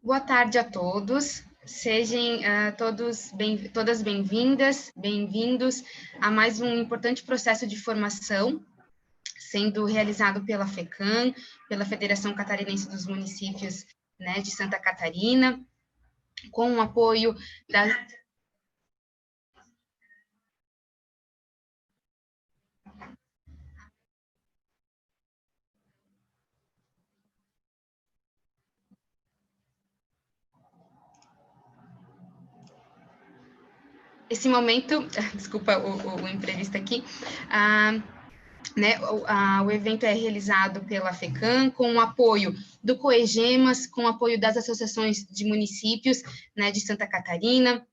Boa tarde a todos, sejam todas bem-vindas, bem-vindos a mais um importante processo de formação sendo realizado pela FECAM, pela Federação Catarinense dos Municípios, né, de Santa Catarina, com o apoio da... Esse momento, desculpa o imprevisto aqui, o evento é realizado pela FECAM, com o apoio do COEGEMAS, com o apoio das associações de municípios, né, de Santa Catarina,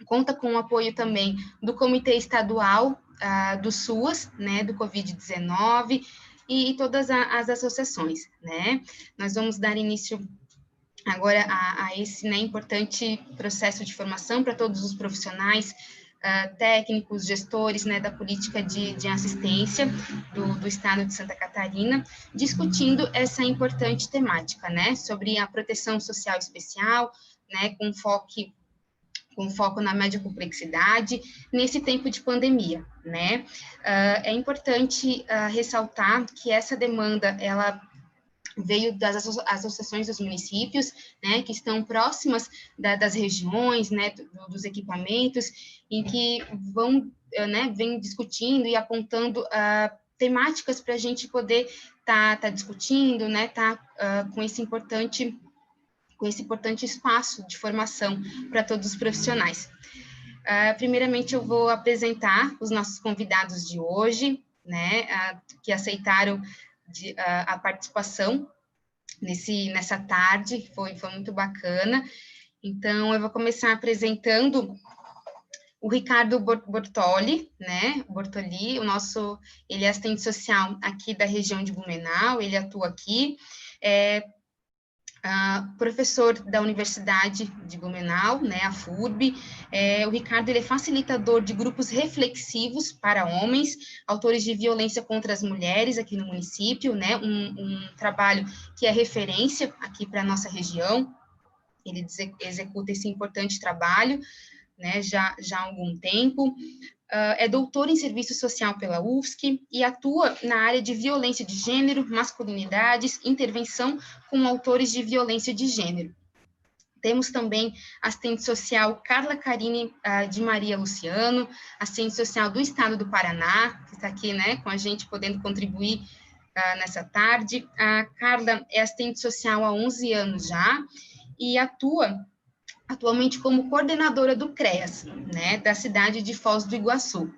conta com o apoio também do Comitê Estadual do SUAS, né, do Covid-19, e todas as associações, né. Nós vamos dar início agora a esse, né, importante processo de formação para todos os profissionais, técnicos, gestores, né, da política de assistência do Estado de Santa Catarina, discutindo essa importante temática, né, sobre a proteção social especial, né, com foco na média complexidade, nesse tempo de pandemia, né. É importante ressaltar que essa demanda, ela veio das associações dos municípios, né, que estão próximas das regiões, né, dos equipamentos, em que vem discutindo e apontando temáticas para a gente poder tá discutindo, né, com esse importante espaço de formação para todos os profissionais. Primeiramente, eu vou apresentar os nossos convidados de hoje, né, que aceitaram a participação nessa tarde, foi muito bacana. Então, eu vou começar apresentando o Ricardo Bortoli, né, ele é assistente social aqui da região de Blumenau, ele atua aqui, professor da Universidade de Blumenau, né, a FURB. O Ricardo, ele é facilitador de grupos reflexivos para homens, autores de violência contra as mulheres aqui no município, né, um trabalho que é referência aqui para a nossa região. Ele executa esse importante trabalho, né, já há algum tempo. É doutor em serviço social pela UFSC e atua na área de violência de gênero, masculinidades, intervenção com autores de violência de gênero. Temos também a assistente social Carla Carine de Maria Luciano, assistente social do Estado do Paraná, que está aqui, né, com a gente, podendo contribuir nessa tarde. A Carla é assistente social há 11 anos já e atua atualmente como coordenadora do CREAS, né, da cidade de Foz do Iguaçu.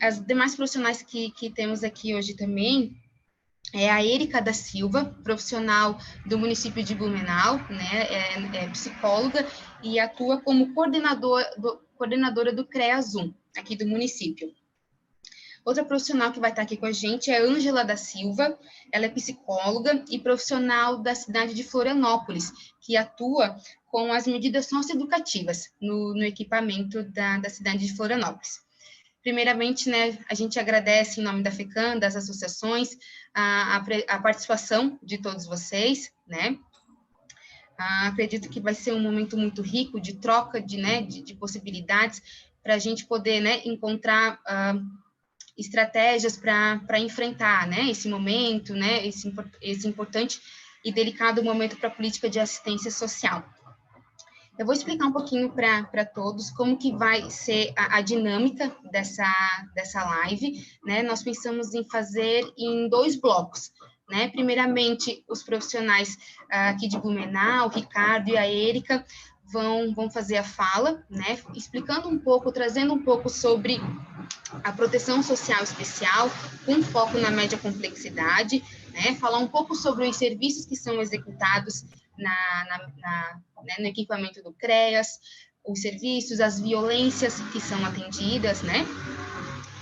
As demais profissionais que temos aqui hoje também é a Érica da Silva, profissional do município de Blumenau, né, é psicóloga e atua como coordenadora do CREAS 1, aqui do município. Outra profissional que vai estar aqui com a gente é a Ângela da Silva, ela é psicóloga e profissional da cidade de Florianópolis, que atua com as medidas socioeducativas no equipamento da cidade de Florianópolis. Primeiramente, né, a gente agradece em nome da FECAM, das associações, a participação de todos vocês, né. Acredito que vai ser um momento muito rico de troca de possibilidades para a gente poder, né, encontrar estratégias para enfrentar, né, esse momento, né, esse importante e delicado momento para a política de assistência social. Eu vou explicar um pouquinho para todos como que vai ser a dinâmica dessa live, né. Nós pensamos em fazer em 2 blocos, né. Primeiramente, os profissionais aqui de Blumenau, o Ricardo e a Érica, vão fazer a fala, né, explicando um pouco, trazendo um pouco sobre a proteção social especial, com foco na média complexidade, né, falar um pouco sobre os serviços que são executados no equipamento do CREAS, os serviços, as violências que são atendidas, né.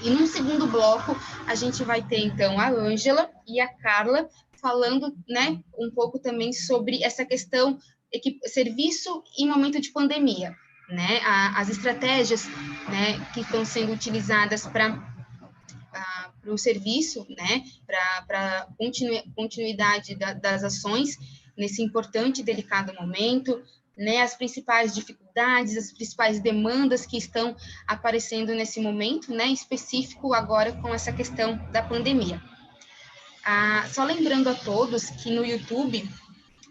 E num segundo bloco, a gente vai ter, então, a Ângela e a Carla falando, né, um pouco também sobre essa questão serviço em momento de pandemia, né, as estratégias, né, que estão sendo utilizadas para o serviço, né, para continuidade das ações nesse importante e delicado momento, né, as principais dificuldades, as principais demandas que estão aparecendo nesse momento, né, específico agora com essa questão da pandemia. Só lembrando a todos que no YouTube,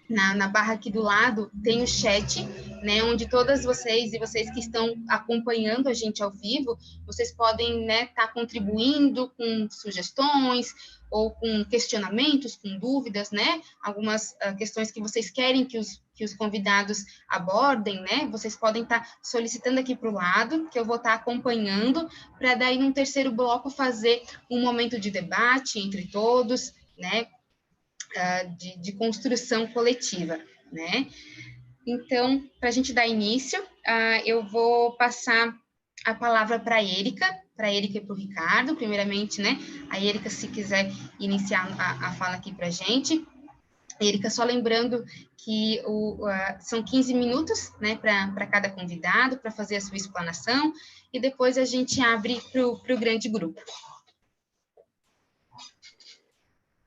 na barra aqui do lado, tem o chat, né, onde todas vocês e vocês que estão acompanhando a gente ao vivo, vocês podem, né, estar contribuindo com sugestões ou com questionamentos, com dúvidas, né, algumas questões que vocês querem que os convidados abordem, né, vocês podem estar solicitando aqui para o lado, que eu vou estar acompanhando, para daí, num terceiro bloco, fazer um momento de debate entre todos, né, de construção coletiva, né? Então, para a gente dar início, eu vou passar a palavra para a Érica e para o Ricardo, primeiramente, né? A Érica, se quiser iniciar a fala aqui para a gente. Érica, só lembrando que são 15 minutos, né, para cada convidado, para fazer a sua explanação, e depois a gente abre para o grande grupo.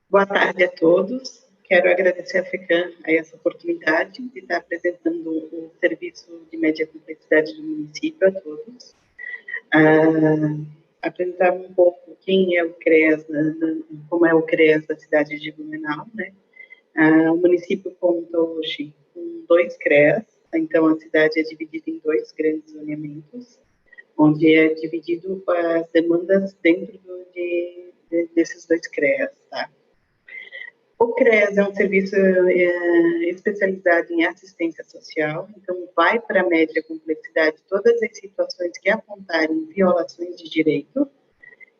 Boa tarde a todos. Quero agradecer à FECAM a essa oportunidade de estar apresentando o serviço de média complexidade do município a todos. Apresentar um pouco quem é o CREAS, como é o CREAS da cidade de Blumenau, né? O município conta hoje com 2 CREAS, então a cidade é dividida em 2 grandes zoneamentos, onde é dividido as demandas dentro desses 2 CREAS, tá? O CREAS é um serviço especializado em assistência social, então vai para a média complexidade todas as situações que apontarem violações de direito,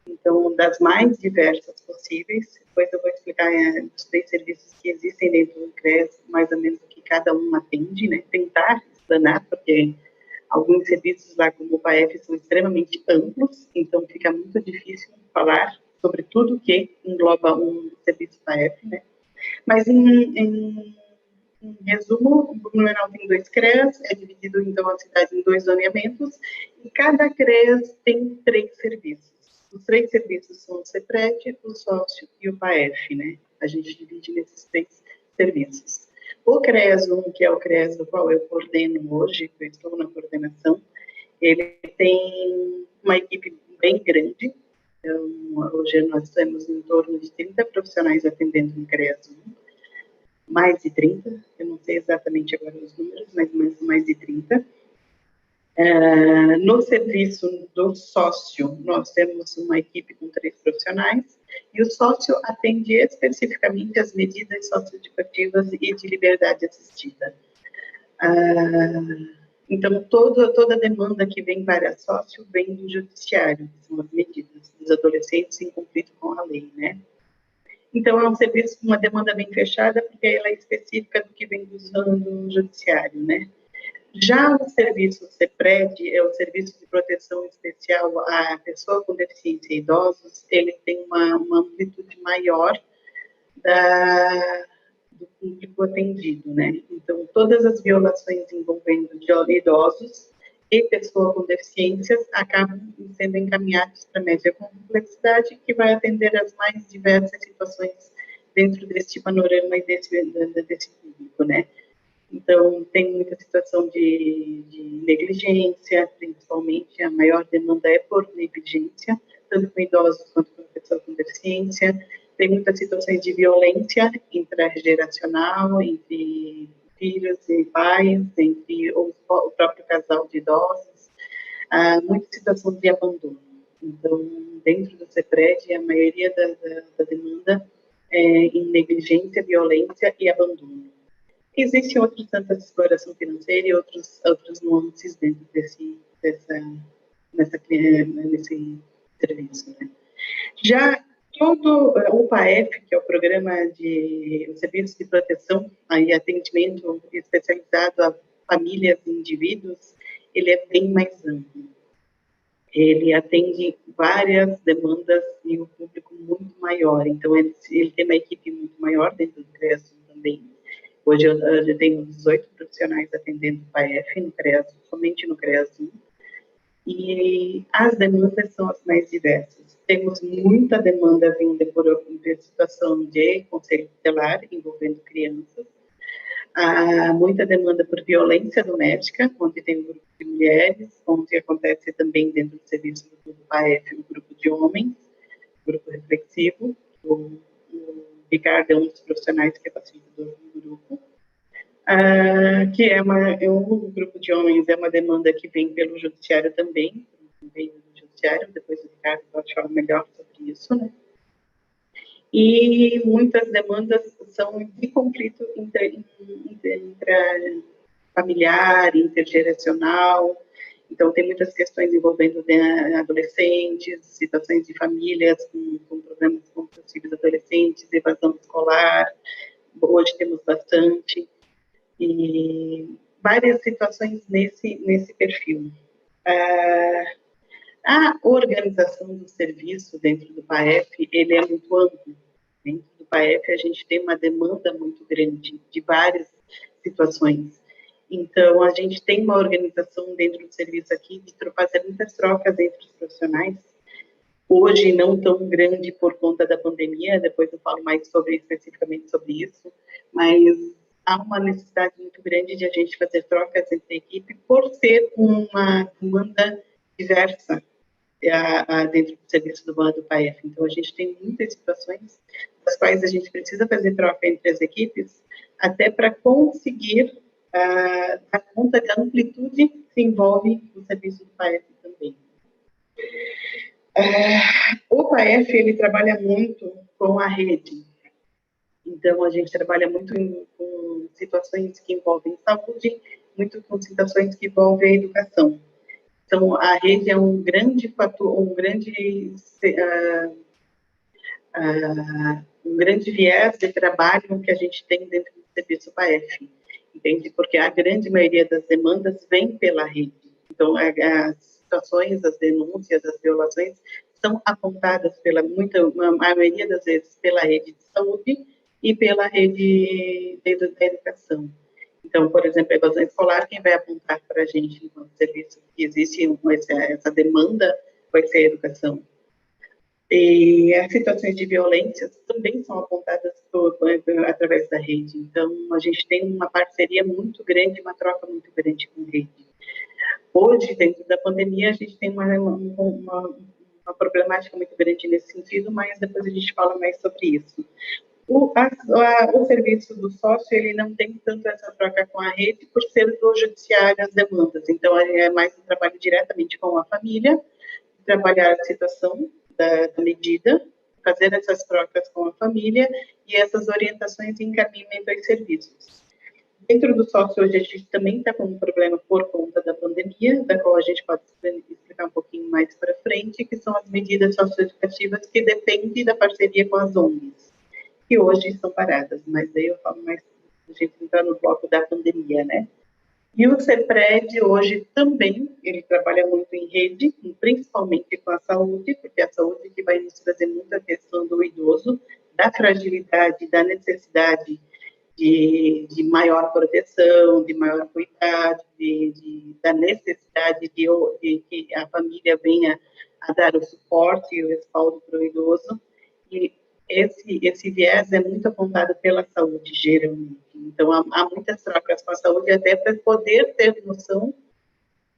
então das mais diversas possíveis. Depois eu vou explicar os 3 serviços que existem dentro do CREAS, mais ou menos o que cada um atende, né? Tentar explanar, porque alguns serviços lá, como o PAEF, são extremamente amplos, então fica muito difícil falar sobre tudo que engloba um serviço PAEF, né? Mas, em resumo, o Blumenau tem 2 CREAS, é dividido, então, a cidade em 2 zoneamentos, e cada CREAS tem 3 serviços. Os 3 serviços são o CEPRED, o sócio e o PAEF, né? A gente divide nesses 3 serviços. O CREAS 1, que é o CREAS do qual eu coordeno hoje, que eu estou na coordenação, ele tem uma equipe bem grande. Então, hoje nós temos em torno de 30 profissionais atendendo no CREAS 1, mais de 30, eu não sei exatamente agora os números, mas mais de 30. No serviço do sócio, nós temos uma equipe com 3 profissionais, e o sócio atende especificamente as medidas socioeducativas e de liberdade assistida. Então, toda demanda que vem para sócio vem do judiciário, que são as medidas dos adolescentes em conflito com a lei, né? Então, é um serviço com uma demanda bem fechada, porque ela é específica do que vem do judiciário, né? Já o serviço CEPRED, é o Serviço de Proteção Especial à Pessoa com Deficiência e Idosos, ele tem uma amplitude maior do público atendido, né? Então, todas as violações envolvendo idosos e pessoa com deficiências acabam sendo encaminhadas para a média complexidade, que vai atender as mais diversas situações dentro deste panorama e desse público, né? Então, tem muita situação de negligência, principalmente, a maior demanda é por negligência, tanto com idosos quanto com pessoas com deficiência. Tem muitas situações de violência intergeracional, entre filhos e pais, entre o próprio casal de idosos, muita situação de abandono. Então, dentro do CEPRED, a maioria da demanda é em negligência, violência e abandono. Existem outros tantas de exploração financeira e outros nuances dentro nesse serviço, né? Já todo o PAEF, que é o Programa de Serviço de Proteção e Atendimento especializado a famílias e indivíduos, ele é bem mais amplo. Ele atende várias demandas e um público muito maior. Então, ele tem uma equipe muito maior dentro do CREAS também. Hoje eu tenho 18 profissionais atendendo o PAEF no CREAS, somente no CREAS 1. E as demandas são as mais diversas. Temos muita demanda vinda por situação de conselho tutelar envolvendo crianças. Há muita demanda por violência doméstica, onde tem um grupo de mulheres, onde acontece também dentro do serviço do PAEF, um grupo de homens, grupo reflexivo. O Ricardo é um dos profissionais que é facilitador do grupo. Que um grupo de homens é uma demanda que vem pelo judiciário também, vem do judiciário, depois o Ricardo pode falar melhor sobre isso, né? E muitas demandas são de conflito familiar, intergeracional. Então, tem muitas questões envolvendo adolescentes, situações de famílias com problemas com possíveis adolescentes, evasão escolar. Hoje temos bastante. E várias situações nesse perfil. A organização do serviço dentro do PAEF, ele é muito amplo. Dentro do PAEF, a gente tem uma demanda muito grande de várias situações. Então, a gente tem uma organização dentro do serviço aqui de fazer muitas trocas entre os profissionais. Hoje, não tão grande por conta da pandemia, depois eu falo mais especificamente sobre isso, mas há uma necessidade muito grande de a gente fazer trocas entre a equipe por ser uma demanda diversa dentro do serviço do PAEF. Então, a gente tem muitas situações das quais a gente precisa fazer troca entre as equipes, até para conseguir dar conta da amplitude que envolve o serviço do PAEF também. O PAEF, ele trabalha muito com a rede. Então, a gente trabalha muito com situações que envolvem saúde, muito com situações que envolvem a educação. Então, a rede é um grande fator, um grande viés de trabalho que a gente tem dentro do serviço PAEF, entende? Porque a grande maioria das demandas vem pela rede. Então, as situações, as denúncias, as violações são apontadas a maioria das vezes pela rede de saúde e pela rede da educação. Então, por exemplo, a evasão escolar, quem vai apontar para a gente no serviço que existe essa demanda vai ser a educação. E as situações de violência também são apontadas através da rede. Então, a gente tem uma parceria muito grande, uma troca muito grande com a rede. Hoje, dentro da pandemia, a gente tem uma problemática muito grande nesse sentido, mas depois a gente fala mais sobre isso. O serviço do sócio, ele não tem tanto essa troca com a rede por ser do judiciário as demandas. Então, é mais um trabalho diretamente com a família, trabalhar a situação da medida, fazer essas trocas com a família e essas orientações e encaminhamento aos serviços. Dentro do sócio, hoje a gente também está com um problema por conta da pandemia, da qual a gente pode explicar um pouquinho mais para frente, que são as medidas socioeducativas que dependem da parceria com as ONGs, que hoje estão paradas, mas daí eu falo mais, a gente entrar no bloco da pandemia, né? E o CEPRED hoje também, ele trabalha muito em rede, principalmente com a saúde, porque é a saúde que vai nos trazer muita questão do idoso, da fragilidade, da necessidade de maior proteção, de maior cuidado, da necessidade de que a família venha a dar o suporte e o respaldo para o idoso. E esse viés é muito apontado pela saúde, geralmente. Então, há muitas trocas com a saúde, até para poder ter noção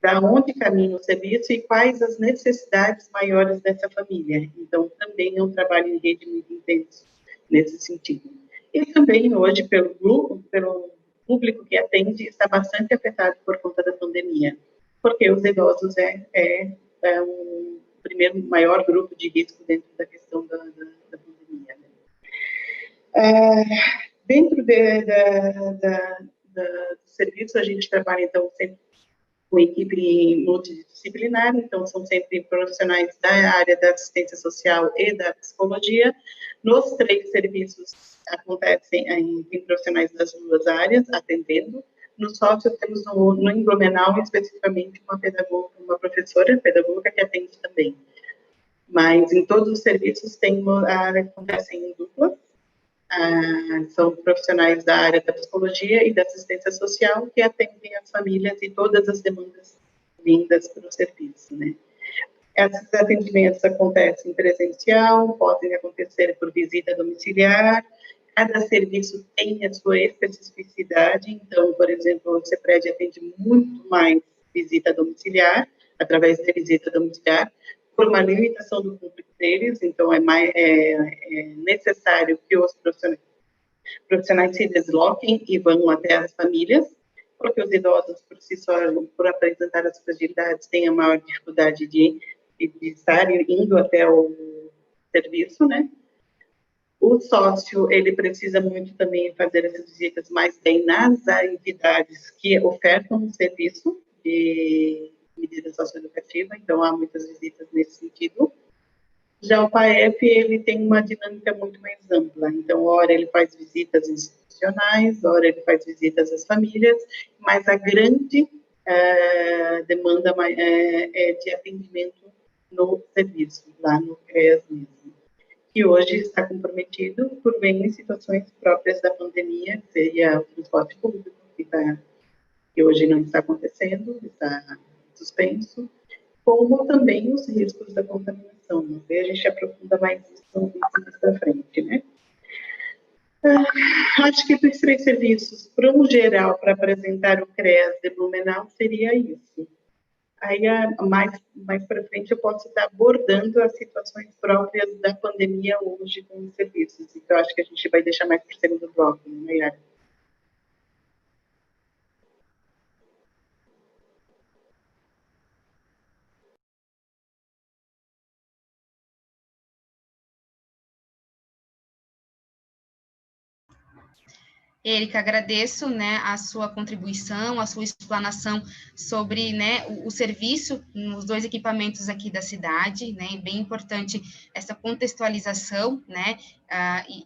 da onde caminha o serviço e quais as necessidades maiores dessa família. Então, também é um trabalho em rede muito intenso nesse sentido. E também, hoje, pelo público que atende, está bastante afetado por conta da pandemia, porque os idosos é um primeiro maior grupo de risco dentro da questão da pandemia. Dentro do serviço, a gente trabalha, então, sempre com equipe multidisciplinar, então são sempre profissionais da área da assistência social e da psicologia. Nos 3 serviços tem profissionais das 2 áreas atendendo. No sócio temos no em Blumenau, especificamente, uma professora pedagoga que atende também. Mas em todos os serviços acontecem em duplas. São profissionais da área da psicologia e da assistência social que atendem as famílias e todas as demandas vindas para o serviço, né? Esses atendimentos acontecem presencial, podem acontecer por visita domiciliar, Cada serviço tem a sua especificidade, então, por exemplo, o CEPRED atende muito mais visita domiciliar, através da visita domiciliar, por uma limitação do público deles, então é necessário que os profissionais se desloquem e vão até as famílias, porque os idosos, por si só, por apresentar as fragilidades, têm a maior dificuldade de estar indo até o serviço, né? O sócio, ele precisa muito também fazer essas visitas mais bem nas entidades que ofertam um serviço de medida socioeducativa, então há muitas visitas nesse sentido. Já o PAEF, ele tem uma dinâmica muito mais ampla, então, ora ele faz visitas institucionais, ora ele faz visitas às famílias, mas a grande demanda é de atendimento no serviço, lá no CREAS mesmo, que hoje está comprometido por bem em situações próprias da pandemia, que seria o transporte público, que hoje não está acontecendo, está suspenso, como também os riscos da contaminação. Mas aí a gente aprofunda mais isso mais para frente, né? Acho que dos 3 serviços, para um geral, para apresentar o CREAS de Blumenau, seria isso. Aí, mais para frente, eu posso estar abordando as situações próprias da pandemia hoje com os serviços. Então, acho que a gente vai deixar mais para o segundo bloco, né, Yara? Érica, agradeço, né, a sua contribuição, a sua explanação sobre, né, o serviço nos 2 equipamentos aqui da cidade, né, bem importante essa contextualização, né,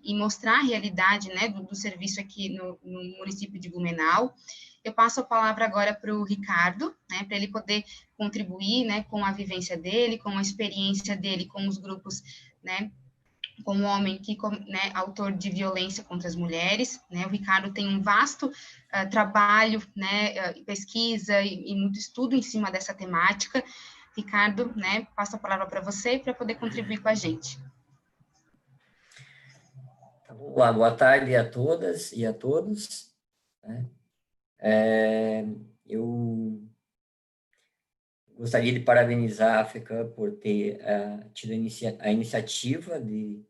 e mostrar a realidade, né, do serviço aqui no município de Blumenau. Eu passo a palavra agora para o Ricardo, né, para ele poder contribuir, né, com a vivência dele, com a experiência dele com os grupos, né, como homem que, né, autor de violência contra as mulheres, né, o Ricardo tem um vasto trabalho, né, pesquisa e muito estudo em cima dessa temática. Ricardo, né, passo a palavra para você para poder contribuir com a gente. Olá, boa tarde a todas e a todos. Eu gostaria de parabenizar a FECAM por ter tido a iniciativa de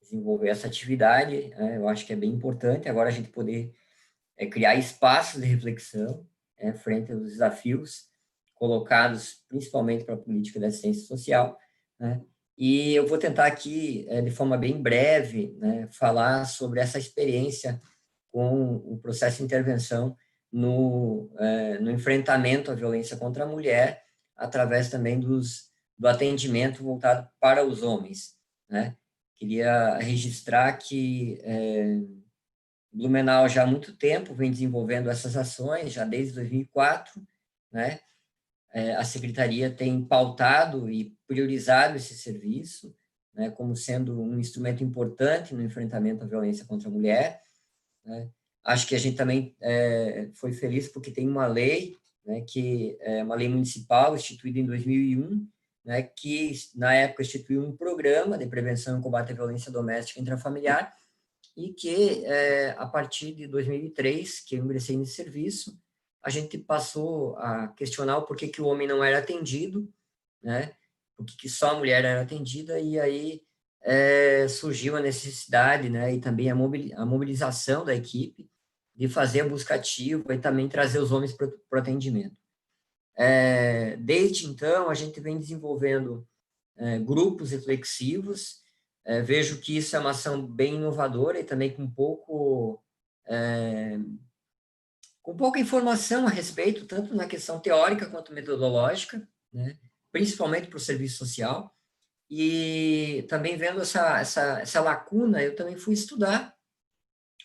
desenvolver essa atividade. Eu acho que é bem importante agora a gente poder criar espaços de reflexão frente aos desafios colocados principalmente para a política da assistência social, né? E eu vou tentar aqui, de forma bem breve, né, falar sobre essa experiência com o processo de intervenção no enfrentamento à violência contra a mulher, através também do atendimento voltado para os homens, né? Queria registrar que Blumenau já há muito tempo vem desenvolvendo essas ações, já desde 2004, né? A Secretaria tem pautado e priorizado esse serviço, né, como sendo um instrumento importante no enfrentamento à violência contra a mulher, né? Acho que a gente também foi feliz porque tem uma lei, né, que é uma lei municipal instituída em 2001, né, que na época instituiu um programa de prevenção e combate à violência doméstica intrafamiliar e que a partir de 2003, que eu ingressei nesse serviço, a gente passou a questionar o porquê que o homem não era atendido, né? Por que só a mulher era atendida, e aí surgiu a necessidade, né, e também a mobilização da equipe de fazer a busca ativa e também trazer os homens para o atendimento. Desde então, a gente vem desenvolvendo grupos reflexivos. Vejo que isso é uma ação bem inovadora e também com pouca informação a respeito, tanto na questão teórica quanto metodológica, né, principalmente para o serviço social. E também vendo essa lacuna, eu também fui estudar.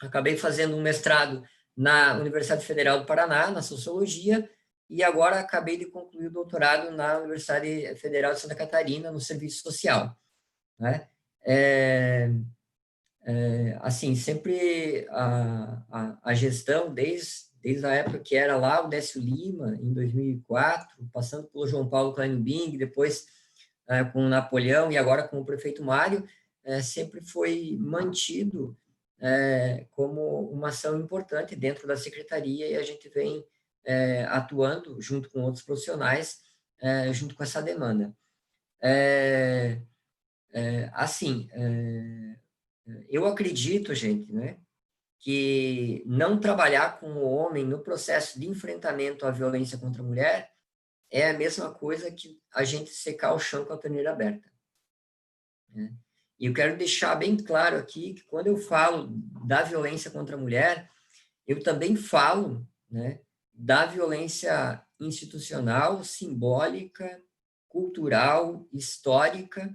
Acabei fazendo um mestrado na Universidade Federal do Paraná, na Sociologia, e agora acabei de concluir o doutorado na Universidade Federal de Santa Catarina, no Serviço Social, né? Assim, sempre a gestão, desde a época que era lá o Décio Lima, em 2004, passando pelo João Paulo Kleinbing, depois com o Napoleão e agora com o prefeito Mário, sempre foi mantido como uma ação importante dentro da secretaria, e a gente vem atuando junto com outros profissionais, junto com essa demanda. Assim, eu acredito, gente, né, que não trabalhar com o homem no processo de enfrentamento à violência contra a mulher é a mesma coisa que a gente secar o chão com a torneira aberta, né? E eu quero deixar bem claro aqui que quando eu falo da violência contra a mulher, eu também falo, né, da violência institucional, simbólica, cultural, histórica,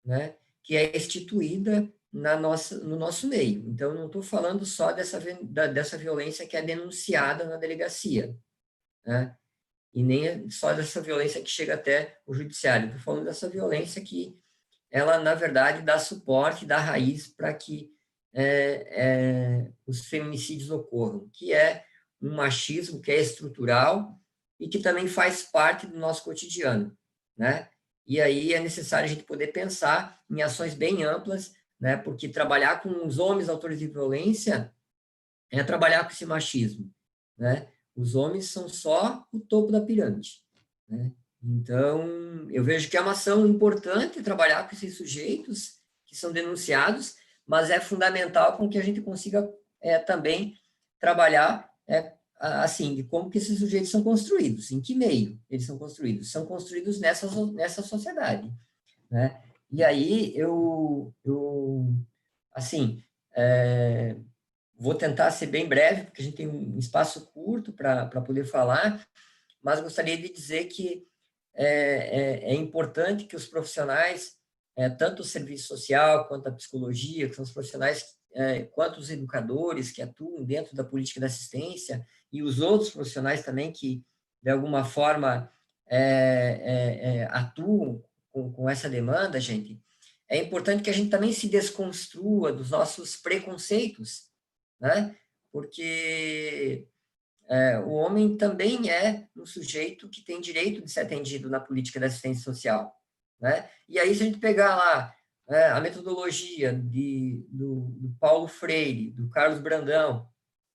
né, que é instituída no nosso meio. Então, não estou falando só dessa violência que é denunciada na delegacia, né, e nem só dessa violência que chega até o judiciário. Estou falando dessa violência que ela, na verdade, dá suporte, dá raiz para que os feminicídios ocorram, que é um machismo que é estrutural e que também faz parte do nosso cotidiano, né? E aí é necessário a gente poder pensar em ações bem amplas, né? Porque trabalhar com os homens autores de violência é trabalhar com esse machismo, né? Os homens são só o topo da pirâmide, né? Então, eu vejo que é uma ação importante trabalhar com esses sujeitos que são denunciados, mas é fundamental com que a gente consiga também trabalhar assim, de como que esses sujeitos são construídos, em que meio eles são construídos. São construídos nessa sociedade, né? E aí, assim, vou tentar ser bem breve, porque a gente tem um espaço curto para poder falar, mas gostaria de dizer que é importante que os profissionais, tanto o serviço social quanto a psicologia, que são os profissionais, quanto os educadores que atuam dentro da política da assistência, e os outros profissionais também que, de alguma forma, atuam com essa demanda, gente, é importante que a gente também se desconstrua dos nossos preconceitos, né? Porque o homem também é um sujeito que tem direito de ser atendido na política da assistência social, né? E aí, se a gente pegar lá a metodologia do Paulo Freire, do Carlos Brandão,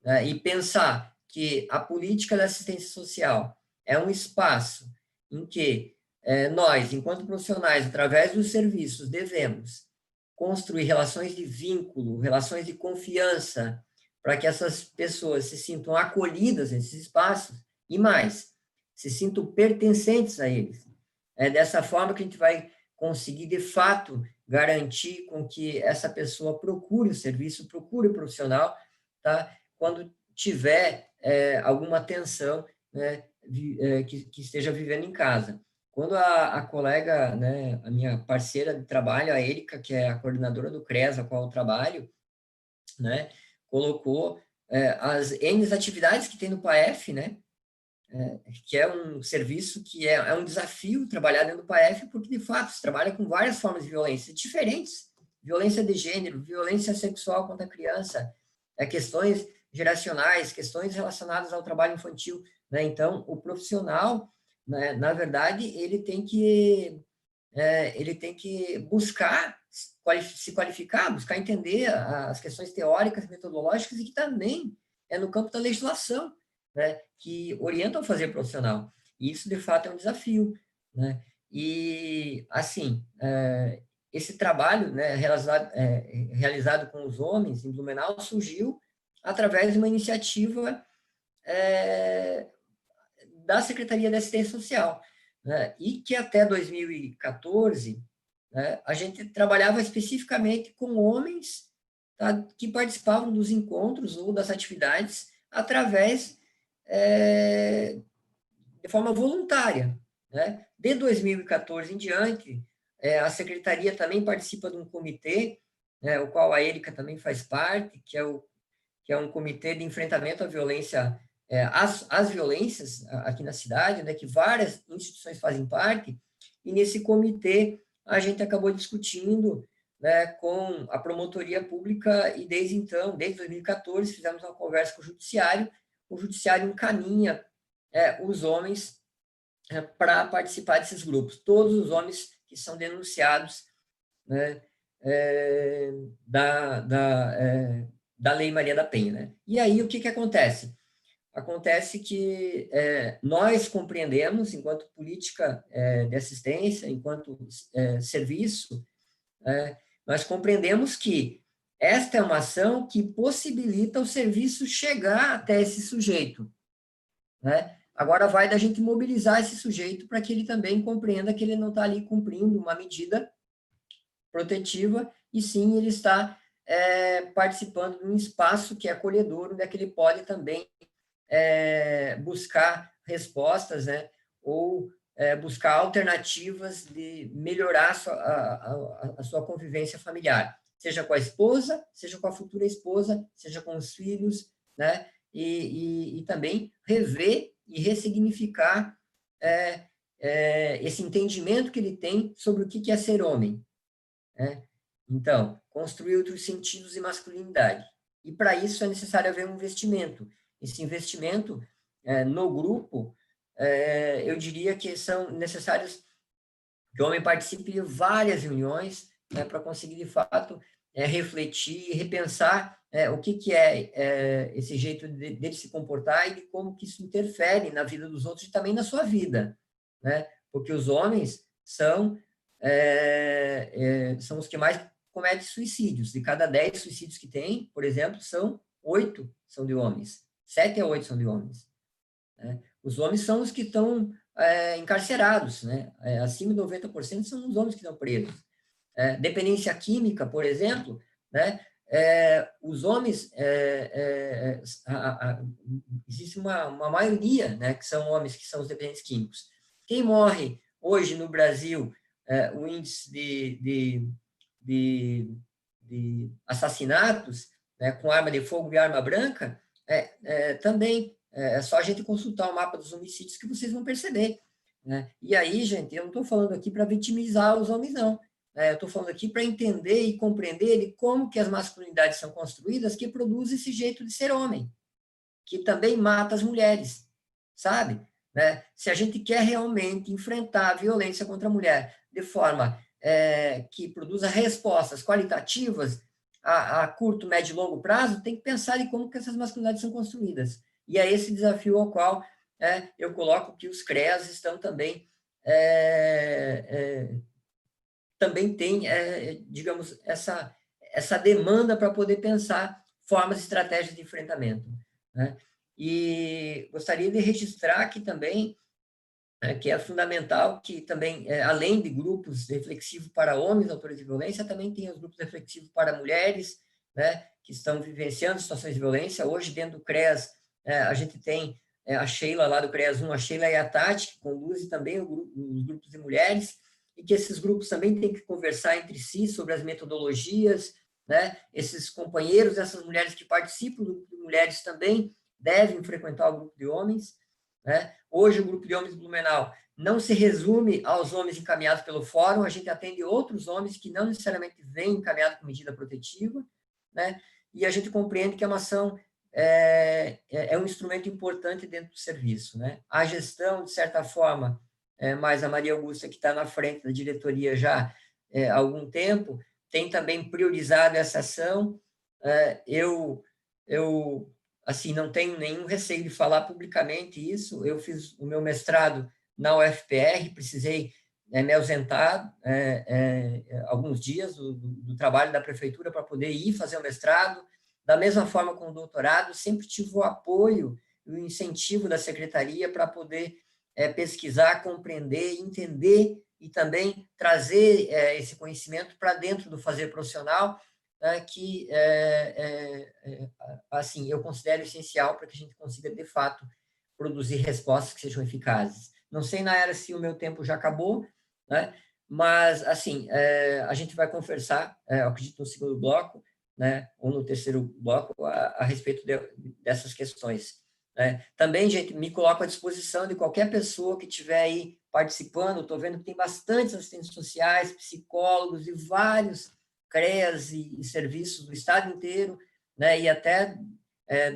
né, e pensar que a política da assistência social é um espaço em que nós, enquanto profissionais, através dos serviços, devemos construir relações de vínculo, relações de confiança, para que essas pessoas se sintam acolhidas nesses espaços e mais, se sintam pertencentes a eles. É dessa forma que a gente vai conseguir, de fato, garantir com que essa pessoa procure o serviço, procure o profissional, tá? Quando tiver alguma tensão, né, que esteja vivendo em casa. Quando a colega, né, a minha parceira de trabalho, a Érica, que é a coordenadora do CRES, a qual eu trabalho, né, colocou as N atividades que tem no PAEF, né, que é um serviço que é um desafio trabalhar dentro do PAEF, porque, de fato, se trabalha com várias formas de violência diferentes, violência de gênero, violência sexual contra a criança, questões geracionais, questões relacionadas ao trabalho infantil, né? Então, o profissional, né, na verdade, ele tem que buscar se qualificar, buscar entender as questões teóricas, metodológicas, e que também é no campo da legislação, né, que orientam a fazer profissional. E isso, de fato, é um desafio, né? E, assim, esse trabalho, né, realizado com os homens em Blumenau surgiu através de uma iniciativa da Secretaria de Assistência Social, né, e que até 2014, né, a gente trabalhava especificamente com homens, tá, que participavam dos encontros ou das atividades através de forma voluntária, né? De 2014 em diante, a Secretaria também participa de um comitê, né, o qual a Érica também faz parte, que é um comitê de enfrentamento à violência, às violências aqui na cidade, né, que várias instituições fazem parte, e nesse comitê a gente acabou discutindo, né, com a promotoria pública, e desde então, desde 2014, fizemos uma conversa com o judiciário encaminha os homens para participar desses grupos, todos os homens que são denunciados, né, da Lei Maria da Penha, né? E aí, o que que acontece? Acontece que nós compreendemos, enquanto política de assistência, enquanto serviço, nós compreendemos que esta é uma ação que possibilita o serviço chegar até esse sujeito, né? Agora vai da gente mobilizar esse sujeito para que ele também compreenda que ele não está ali cumprindo uma medida protetiva, e sim ele está participando de um espaço que é acolhedor, onde é que ele pode também buscar respostas, né? Ou buscar alternativas de melhorar a sua convivência familiar, seja com a esposa, seja com a futura esposa, seja com os filhos, né? E também rever e ressignificar esse entendimento que ele tem sobre o que é ser homem, né? Então, construir outros sentidos de masculinidade. E, para isso, é necessário haver um investimento. Esse investimento no grupo, eu diria que são necessários que o homem participe de várias reuniões, né, para conseguir, de fato, refletir e repensar o que é esse jeito dele se comportar e de como que isso interfere na vida dos outros e também na sua vida, né? Porque os homens são os que mais cometem suicídios. De cada 10 suicídios que tem, por exemplo, 8 são de homens. 7 a 8 são de homens, né? Os homens são os que estão encarcerados, né? Acima de 90% são os homens que estão presos. Dependência química, por exemplo, né? Os homens, existe uma maioria, né, que são homens que são os dependentes químicos. Quem morre hoje no Brasil, o índice de assassinatos, né, com arma de fogo e arma branca, também é só a gente consultar o mapa dos homicídios que vocês vão perceber, né? E aí, gente, eu não estou falando aqui para vitimizar os homens, não. Eu estou falando aqui para entender e compreender de como que as masculinidades são construídas que produzem esse jeito de ser homem, que também mata as mulheres, sabe? Né? Se a gente quer realmente enfrentar a violência contra a mulher de forma que produza respostas qualitativas a curto, médio e longo prazo, tem que pensar em como que essas masculinidades são construídas. E é esse desafio ao qual eu coloco que os CREAs estão também também tem, digamos, essa demanda para poder pensar formas e estratégias de enfrentamento, né? E gostaria de registrar aqui também que é fundamental que também, além de grupos reflexivos para homens autores de violência, também tem os grupos reflexivos para mulheres, né, que estão vivenciando situações de violência. Hoje, dentro do CREAS, a gente tem a Sheila lá do CREAS 1, a Sheila e a Tati, que conduzem também os grupos de mulheres, e que esses grupos também têm que conversar entre si sobre as metodologias, né? Esses companheiros, essas mulheres que participam do grupo de mulheres também devem frequentar o grupo de homens, né? Hoje, o grupo de homens de Blumenau não se resume aos homens encaminhados pelo fórum, a gente atende outros homens que não necessariamente vêm encaminhados com medida protetiva, né? E a gente compreende que a ação é um instrumento importante dentro do serviço, né? A gestão, de certa forma, mas a Maria Augusta, que está na frente da diretoria já há algum tempo, tem também priorizado essa ação. Eu assim, não tenho nenhum receio de falar publicamente isso. Eu fiz o meu mestrado na UFPR, precisei me ausentar alguns dias do trabalho da prefeitura para poder ir fazer o mestrado. Da mesma forma com o doutorado, sempre tive o apoio e o incentivo da secretaria para poder pesquisar, compreender, entender e também trazer esse conhecimento para dentro do fazer profissional, que, assim, eu considero essencial para que a gente consiga, de fato, produzir respostas que sejam eficazes. Não sei, Nayara, se o meu tempo já acabou, né? Mas, assim, a gente vai conversar, eu acredito, no segundo bloco, né, ou no terceiro bloco, a respeito dessas questões, né? Também, gente, me coloco à disposição de qualquer pessoa que estiver aí participando. Estou vendo que tem bastantes assistentes sociais, psicólogos e vários CREAs e serviços do estado inteiro, né, e até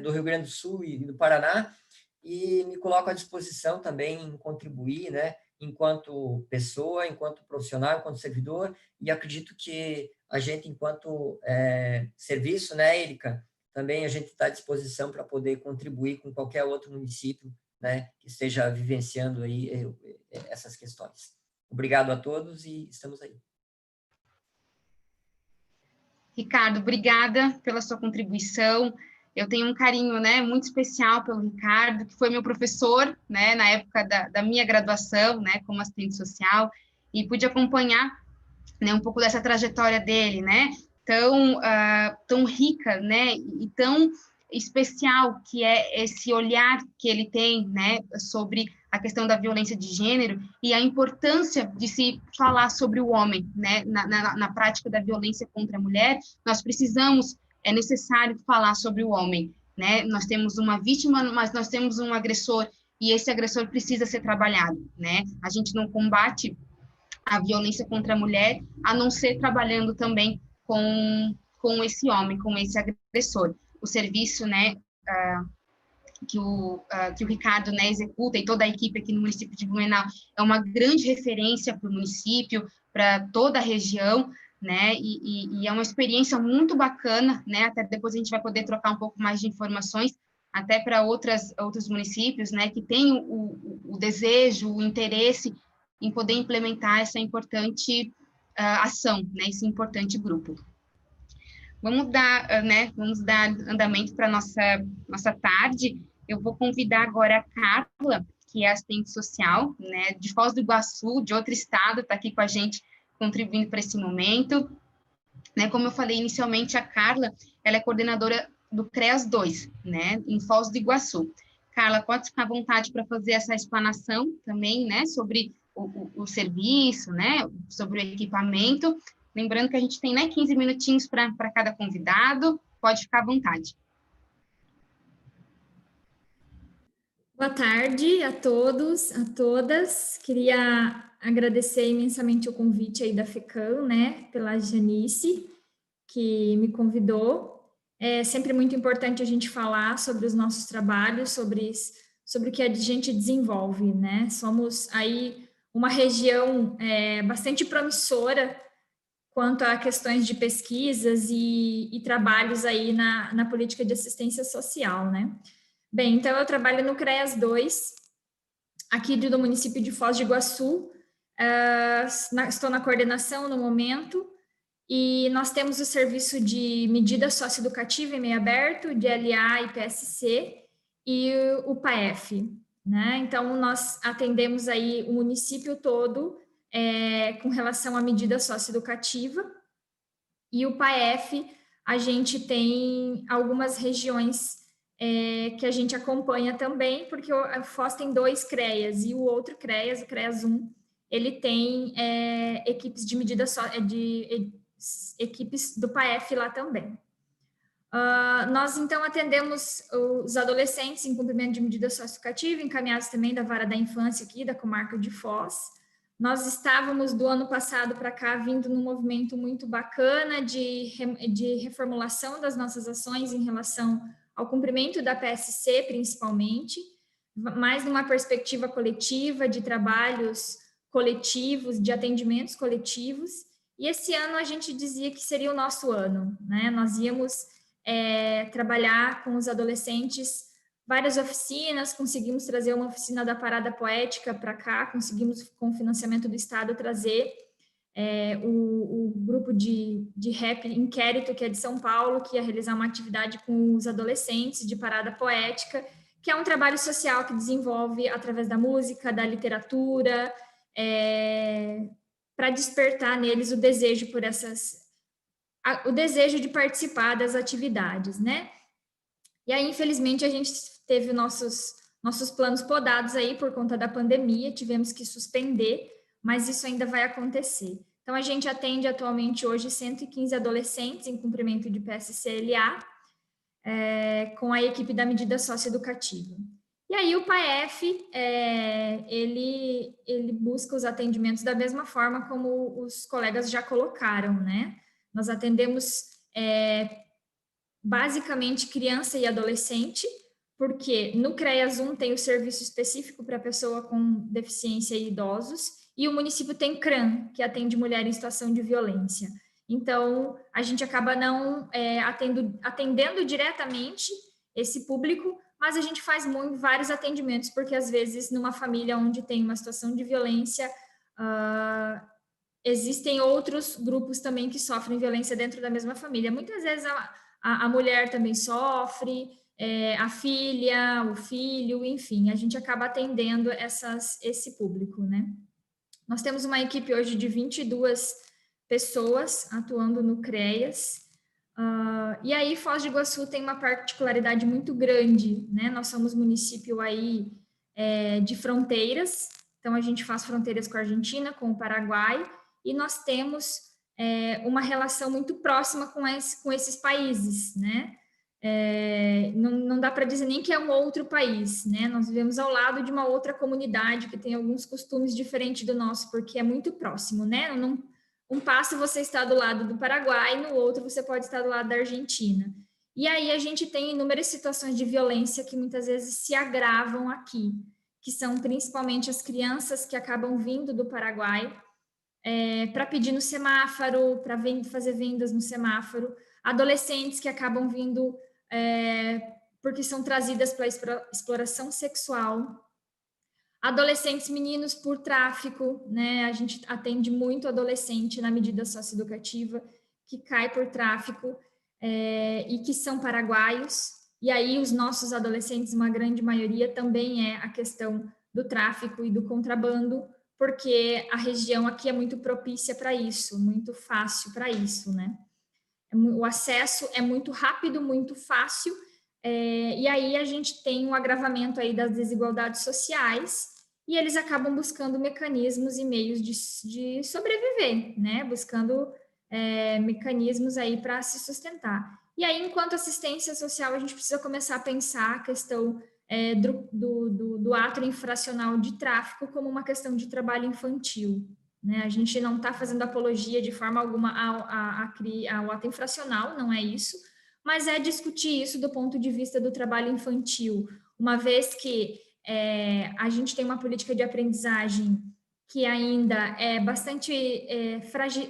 do Rio Grande do Sul e do Paraná, e me coloco à disposição também em contribuir, né, enquanto pessoa, enquanto profissional, enquanto servidor, e acredito que a gente, enquanto serviço, né, Érica, também a gente está à disposição para poder contribuir com qualquer outro município, né, que esteja vivenciando aí essas questões. Obrigado a todos e estamos aí. Ricardo, obrigada pela sua contribuição. Eu tenho um carinho, né, muito especial pelo Ricardo, que foi meu professor, né, na época da minha graduação, né, como assistente social, e pude acompanhar, né, um pouco dessa trajetória dele, né, tão rica, né, e tão especial, que é esse olhar que ele tem, né, sobre a questão da violência de gênero e a importância de se falar sobre o homem, né, na prática da violência contra a mulher. Nós precisamos, é necessário falar sobre o homem, né, nós temos uma vítima, mas nós temos um agressor, e esse agressor precisa ser trabalhado, né, a gente não combate a violência contra a mulher, a não ser trabalhando também com esse homem, com esse agressor. O serviço, né, que o Ricardo, né, executa, e toda a equipe aqui no município de Blumenau, é uma grande referência para o município, para toda a região, né, e é uma experiência muito bacana, né, até depois a gente vai poder trocar um pouco mais de informações, até para outros municípios, né, que têm o desejo, o interesse em poder implementar essa importante ação, né, esse importante grupo. Vamos dar andamento para nossa tarde. Eu vou convidar agora a Carla, que é assistente social, né, de Foz do Iguaçu, de outro estado, está aqui com a gente, contribuindo para esse momento. Né, como eu falei inicialmente, a Carla, ela é coordenadora do CREAS 2, né, em Foz do Iguaçu. Carla, pode ficar à vontade para fazer essa explanação também, né, sobre o serviço, né, sobre o equipamento. Lembrando que a gente tem, né, 15 minutinhos para cada convidado. Pode ficar à vontade. Boa tarde a todos, a todas. Queria agradecer imensamente o convite aí da FECAM, né, pela Janice, que me convidou. É sempre muito importante a gente falar sobre os nossos trabalhos, sobre o que a gente desenvolve, né? Somos aí uma região bastante promissora quanto a questões de pesquisas e trabalhos aí na política de assistência social, né? Bem, então eu trabalho no CREAS 2, aqui do município de Foz do Iguaçu, estou na coordenação no momento, e nós temos o serviço de medida socioeducativa em meio aberto, de LA e PSC, e o PAEF, né? Então, nós atendemos aí o município todo com relação à medida socioeducativa, e o PAEF, a gente tem algumas regiões que a gente acompanha também, porque o Foz tem 2 CREAS, e o outro CREAS, o CREAS 1, ele tem equipes de medida equipes do PAEF lá também. Nós, então, atendemos os adolescentes em cumprimento de medida socioeducativa, encaminhados também da Vara da Infância aqui, da comarca de Foz. Nós estávamos, do ano passado para cá, vindo num movimento muito bacana de reformulação das nossas ações em relação ao cumprimento da PSC, principalmente, mais numa perspectiva coletiva, de trabalhos coletivos, de atendimentos coletivos, e esse ano a gente dizia que seria o nosso ano, né? Nós íamos trabalhar com os adolescentes várias oficinas, conseguimos trazer uma oficina da Parada Poética para cá, conseguimos, com o financiamento do Estado, trazer o grupo de rap Inquérito, que é de São Paulo, que ia realizar uma atividade com os adolescentes de Parada Poética, que é um trabalho social que desenvolve através da música, da literatura, para despertar neles o desejo por o desejo de participar das atividades, né? E aí, infelizmente, a gente teve nossos planos podados aí por conta da pandemia, tivemos que suspender, mas isso ainda vai acontecer. Então, a gente atende atualmente hoje 115 adolescentes em cumprimento de PSC-LA, com a equipe da medida socioeducativa. E aí o PAEF, ele busca os atendimentos da mesma forma como os colegas já colocaram, né? Nós atendemos basicamente criança e adolescente, porque no CREAS 1 tem o serviço específico para pessoa com deficiência e idosos, e o município tem CRAM, que atende mulher em situação de violência. Então, a gente acaba não atendendo diretamente esse público, mas a gente faz vários atendimentos, porque às vezes numa família onde tem uma situação de violência, existem outros grupos também que sofrem violência dentro da mesma família. Muitas vezes a mulher também sofre, a filha, o filho, enfim, a gente acaba atendendo esse público, né? Nós temos uma equipe hoje de 22 pessoas atuando no CREAS, e aí Foz do Iguaçu tem uma particularidade muito grande, né? Nós somos município aí de fronteiras, então a gente faz fronteiras com a Argentina, com o Paraguai, e nós temos uma relação muito próxima com esses países, né? Não dá para dizer nem que é um outro país, né? Nós vivemos ao lado de uma outra comunidade que tem alguns costumes diferentes do nosso, porque é muito próximo, né? Um passo você está do lado do Paraguai, no outro você pode estar do lado da Argentina. E aí a gente tem inúmeras situações de violência que muitas vezes se agravam aqui, que são principalmente as crianças que acabam vindo do Paraguai para pedir no semáforo, para fazer vendas no semáforo, adolescentes que acabam vindo porque são trazidas para exploração sexual, adolescentes meninos por tráfico, né? A gente atende muito adolescente na medida socioeducativa que cai por tráfico e que são paraguaios, e aí os nossos adolescentes, uma grande maioria, também é a questão do tráfico e do contrabando, porque a região aqui é muito propícia para isso, muito fácil para isso, né? O acesso é muito rápido, muito fácil, e aí a gente tem um agravamento aí das desigualdades sociais, e eles acabam buscando mecanismos e meios de sobreviver, né? Buscando mecanismos aí para se sustentar. E aí, enquanto assistência social, a gente precisa começar a pensar a questão do ato infracional de tráfico como uma questão de trabalho infantil, né? A gente não está fazendo apologia de forma alguma ao ato infracional, não é isso, mas é discutir isso do ponto de vista do trabalho infantil, uma vez que a gente tem uma política de aprendizagem que ainda é bastante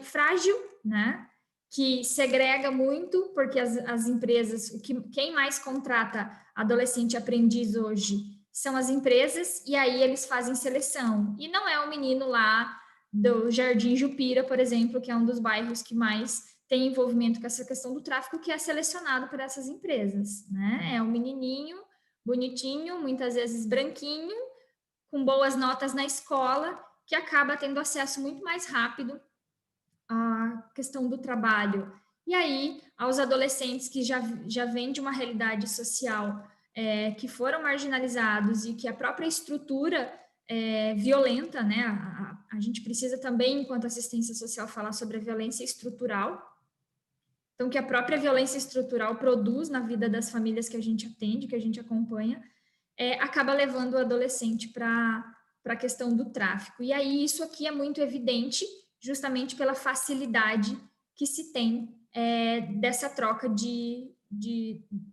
frágil, né? Que segrega muito, porque as empresas, quem mais contrata adolescente aprendiz hoje são as empresas, e aí eles fazem seleção. E não é o menino lá do Jardim Jupira, por exemplo, que é um dos bairros que mais tem envolvimento com essa questão do tráfico, que é selecionado por essas empresas, né? É um menininho bonitinho, muitas vezes branquinho, com boas notas na escola, que acaba tendo acesso muito mais rápido à questão do trabalho. E aí, aos adolescentes que já vêm de uma realidade social que foram marginalizados e que a própria estrutura violenta, né? A gente precisa também, enquanto assistência social, falar sobre a violência estrutural. Então, que a própria violência estrutural produz na vida das famílias que a gente atende, que a gente acompanha, acaba levando o adolescente para a questão do tráfico. E aí, isso aqui é muito evidente, justamente pela facilidade que se tem dessa troca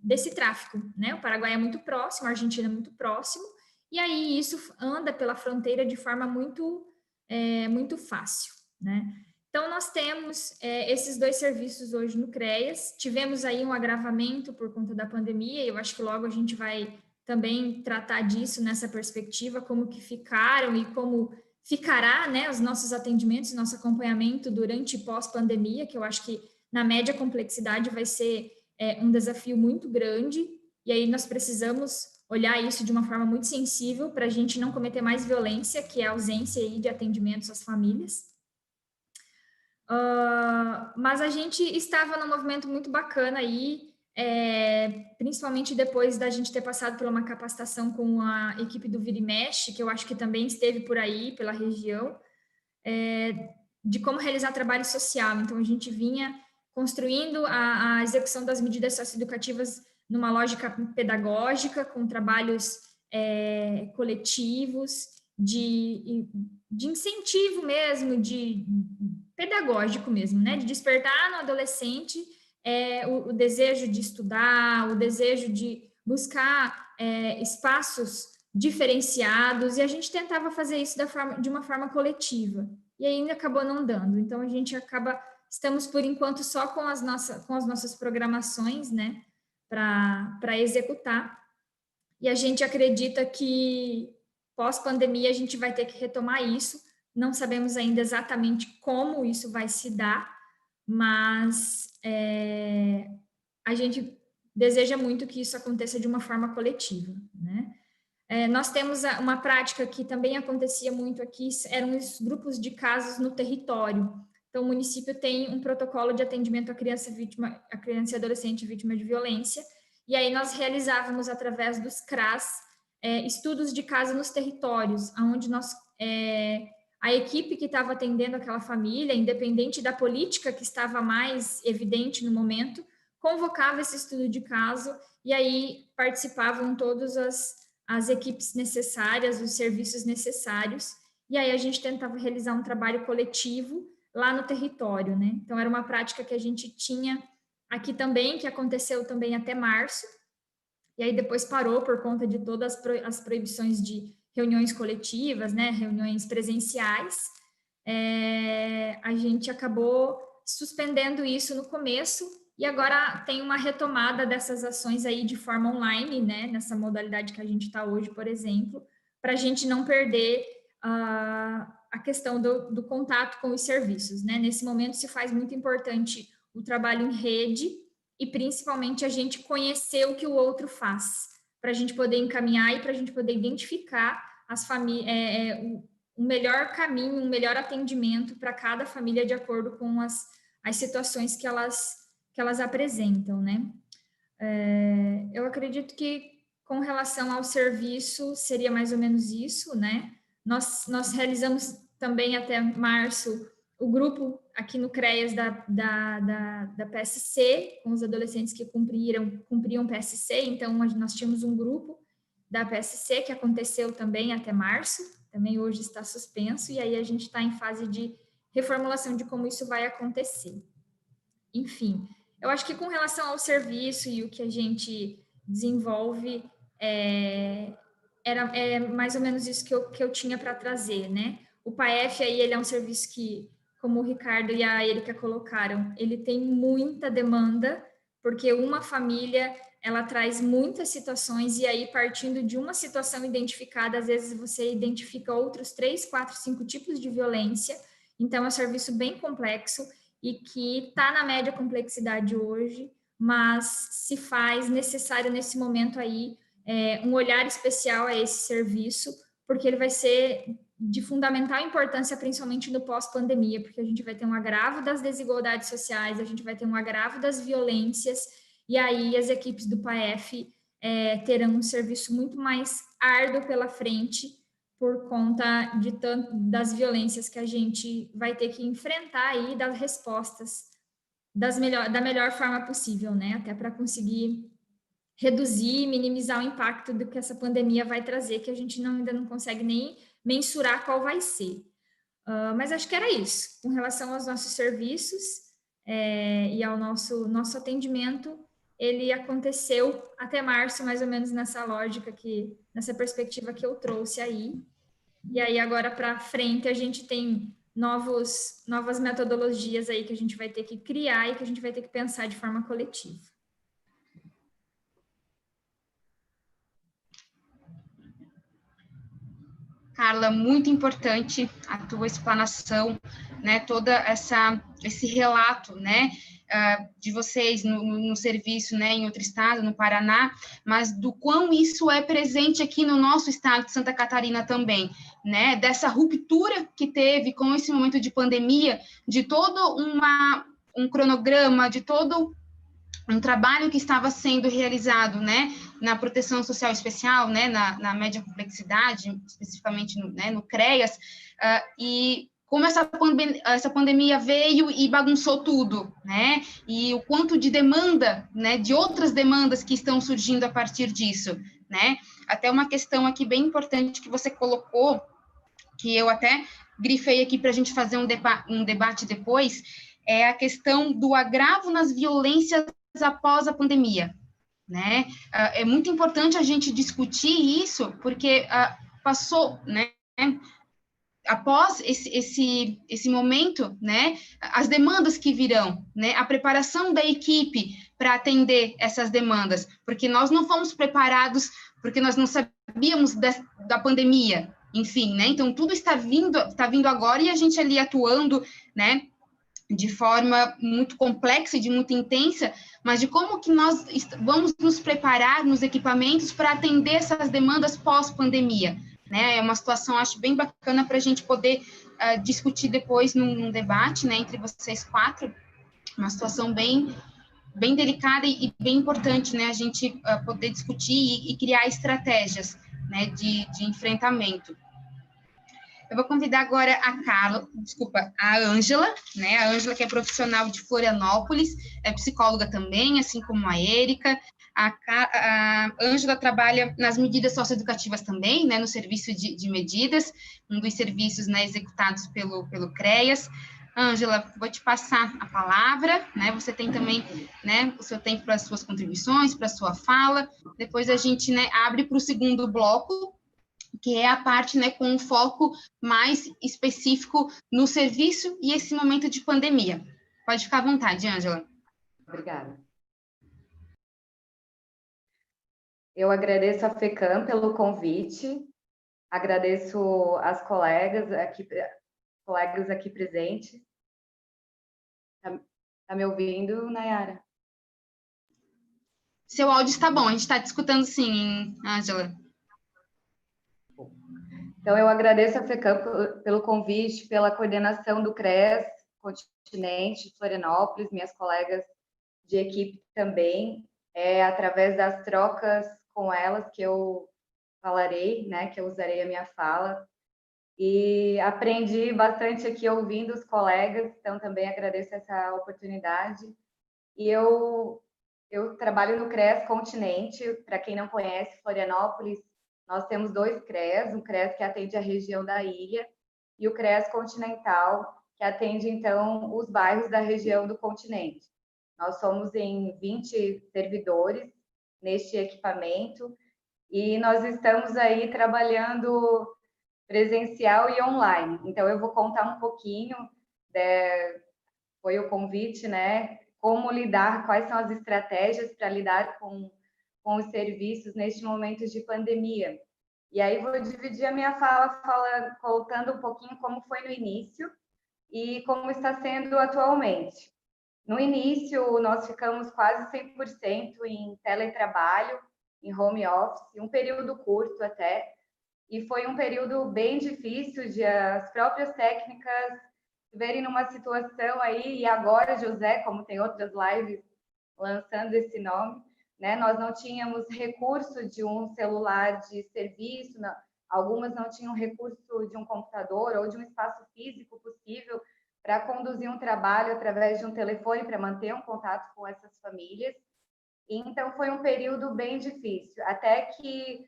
desse tráfico, né? O Paraguai é muito próximo, a Argentina é muito próximo, e aí isso anda pela fronteira de forma muito fácil, né? Então, nós temos esses dois serviços hoje no CREAS, tivemos aí um agravamento por conta da pandemia, e eu acho que logo a gente vai também tratar disso nessa perspectiva, como que ficaram e como ficará, né, os nossos atendimentos, nosso acompanhamento durante e pós-pandemia, que eu acho que na média complexidade vai ser um desafio muito grande, e aí nós precisamos olhar isso de uma forma muito sensível para a gente não cometer mais violência, que é a ausência aí de atendimentos às famílias. Mas a gente estava num movimento muito bacana aí, principalmente depois da gente ter passado por uma capacitação com a equipe do Vira e Mexe, que eu acho que também esteve por aí, pela região, de como realizar trabalho social. Então, a gente vinha construindo a execução das medidas socioeducativas numa lógica pedagógica, com trabalhos coletivos, de incentivo mesmo, pedagógico mesmo, né? De despertar no adolescente o desejo de estudar, o desejo de buscar espaços diferenciados, e a gente tentava fazer isso de uma forma coletiva, e ainda acabou não dando. Então, a gente acaba estamos, por enquanto, só com as nossas programações, né, para executar. E a gente acredita que, pós-pandemia, a gente vai ter que retomar isso. Não sabemos ainda exatamente como isso vai se dar, mas a gente deseja muito que isso aconteça de uma forma coletiva, né? Nós temos uma prática que também acontecia muito aqui, eram os grupos de casos no território. Então, o município tem um protocolo de atendimento à criança e adolescente vítima de violência, e aí nós realizávamos, através dos CRAS, estudos de caso nos territórios, onde a equipe que estava atendendo aquela família, independente da política que estava mais evidente no momento, convocava esse estudo de caso, e aí participavam todas as equipes necessárias, os serviços necessários, e aí a gente tentava realizar um trabalho coletivo lá no território, né? Então, era uma prática que a gente tinha aqui também, que aconteceu também até março, e aí depois parou por conta de todas as proibições de reuniões coletivas, né? Reuniões presenciais. A gente acabou suspendendo isso no começo, e agora tem uma retomada dessas ações aí de forma online, né, nessa modalidade que a gente está hoje, por exemplo, para a gente não perder a questão do contato com os serviços, né? Nesse momento se faz muito importante o trabalho em rede e principalmente a gente conhecer o que o outro faz, para a gente poder encaminhar e para a gente poder identificar as famílias, um melhor caminho, um melhor atendimento para cada família de acordo com as situações que elas apresentam, né? Eu acredito que, com relação ao serviço, seria mais ou menos isso, né? Nós realizamos também até março o grupo aqui no CREAS da PSC, com os adolescentes que cumpriam PSC, então nós tínhamos um grupo da PSC que aconteceu também até março, também hoje está suspenso, e aí a gente está em fase de reformulação de como isso vai acontecer. Enfim, eu acho que com relação ao serviço e o que a gente desenvolve, é mais ou menos isso que eu tinha para trazer, né? O PAEF aí, ele é um serviço que, como o Ricardo e a Erika colocaram, ele tem muita demanda, porque uma família, ela traz muitas situações, e aí, partindo de uma situação identificada, às vezes você identifica outros 3, 4, 5 tipos de violência. Então, é um serviço bem complexo e que está na média complexidade hoje, mas se faz necessário nesse momento aí um olhar especial a esse serviço, porque ele vai ser de fundamental importância, principalmente no pós-pandemia, porque a gente vai ter um agravo das desigualdades sociais, a gente vai ter um agravo das violências, e aí as equipes do PAEF terão um serviço muito mais árduo pela frente, por conta das violências que a gente vai ter que enfrentar e das respostas da melhor forma possível, né? Até para conseguir reduzir, minimizar o impacto do que essa pandemia vai trazer, que a gente ainda não consegue nem mensurar qual vai ser. Mas acho que era isso. Com relação aos nossos serviços e ao nosso atendimento, ele aconteceu até março, mais ou menos nessa lógica, nessa perspectiva que eu trouxe aí. E aí, agora para frente, a gente tem novas metodologias aí que a gente vai ter que criar e que a gente vai ter que pensar de forma coletiva. Carla, muito importante a tua explanação, né, toda esse relato, né, de vocês no serviço, né, em outro estado, no Paraná, mas do quão isso é presente aqui no nosso estado de Santa Catarina também, né, dessa ruptura que teve com esse momento de pandemia, de todo um cronograma, de todo um trabalho que estava sendo realizado, né, na proteção social especial, né, na média complexidade, especificamente no CREAS, e como essa pandemia veio e bagunçou tudo, né, e o quanto de demanda, né, de outras demandas que estão surgindo a partir disso, né, até uma questão aqui bem importante que você colocou, que eu até grifei aqui para a gente fazer um debate depois, é a questão do agravo nas violências após a pandemia, né? É muito importante a gente discutir isso, porque passou, né? após esse momento, né, as demandas que virão, né, a preparação da equipe para atender essas demandas, porque nós não fomos preparados, porque nós não sabíamos da pandemia, enfim, né, então tudo está vindo agora e a gente ali atuando, né, de forma muito complexa e de muito intensa, mas de como que nós vamos nos preparar nos equipamentos para atender essas demandas pós-pandemia, né? É uma situação, acho, bem bacana para a gente poder discutir depois num debate, né, entre vocês quatro, uma situação bem delicada e bem importante, né, a gente poder discutir e criar estratégias, né, de enfrentamento. Eu vou convidar agora a Ângela, né? A Ângela, que é profissional de Florianópolis, é psicóloga também, assim como a Érica. A Ângela trabalha nas medidas socioeducativas também, né? No serviço de medidas, um dos serviços, né, executados pelo CREAS. Ângela, vou te passar a palavra, né? Você tem também, né, o seu tempo para as suas contribuições, para a sua fala. Depois a gente, né, abre para o segundo bloco, que é a parte, né, com um foco mais específico no serviço e esse momento de pandemia. Pode ficar à vontade, Ângela. Obrigada. Eu agradeço a FECAM pelo convite, agradeço as colegas aqui presentes. Tá me ouvindo, Nayara? Seu áudio está bom, a gente está te escutando sim, Ângela. Então, eu agradeço a FECAM pelo convite, pela coordenação do CREAS Continente, Florianópolis, minhas colegas de equipe também, através das trocas com elas que eu falarei, né, que eu usarei a minha fala, e aprendi bastante aqui ouvindo os colegas, então também agradeço essa oportunidade. E eu trabalho no CREAS Continente, para quem não conhece, Florianópolis, nós temos 2 CREAS, um CREAS que atende a região da ilha e o CREAS Continental, que atende, então, os bairros da região do continente. Nós somos em 20 servidores neste equipamento e nós estamos aí trabalhando presencial e online. Então, eu vou contar um pouquinho, foi o convite, né? Como lidar, quais são as estratégias para lidar com os serviços neste momento de pandemia. E aí vou dividir a minha fala contando um pouquinho como foi no início e como está sendo atualmente. No início, nós ficamos quase 100% em teletrabalho, em home office, um período curto até, e foi um período bem difícil de as próprias técnicas verem numa situação aí, e agora, José, como tem outras lives lançando esse nome, né, nós não tínhamos recurso de um celular de serviço, não, algumas não tinham recurso de um computador ou de um espaço físico possível para conduzir um trabalho através de um telefone, para manter um contato com essas famílias. E, então, foi um período bem difícil, até que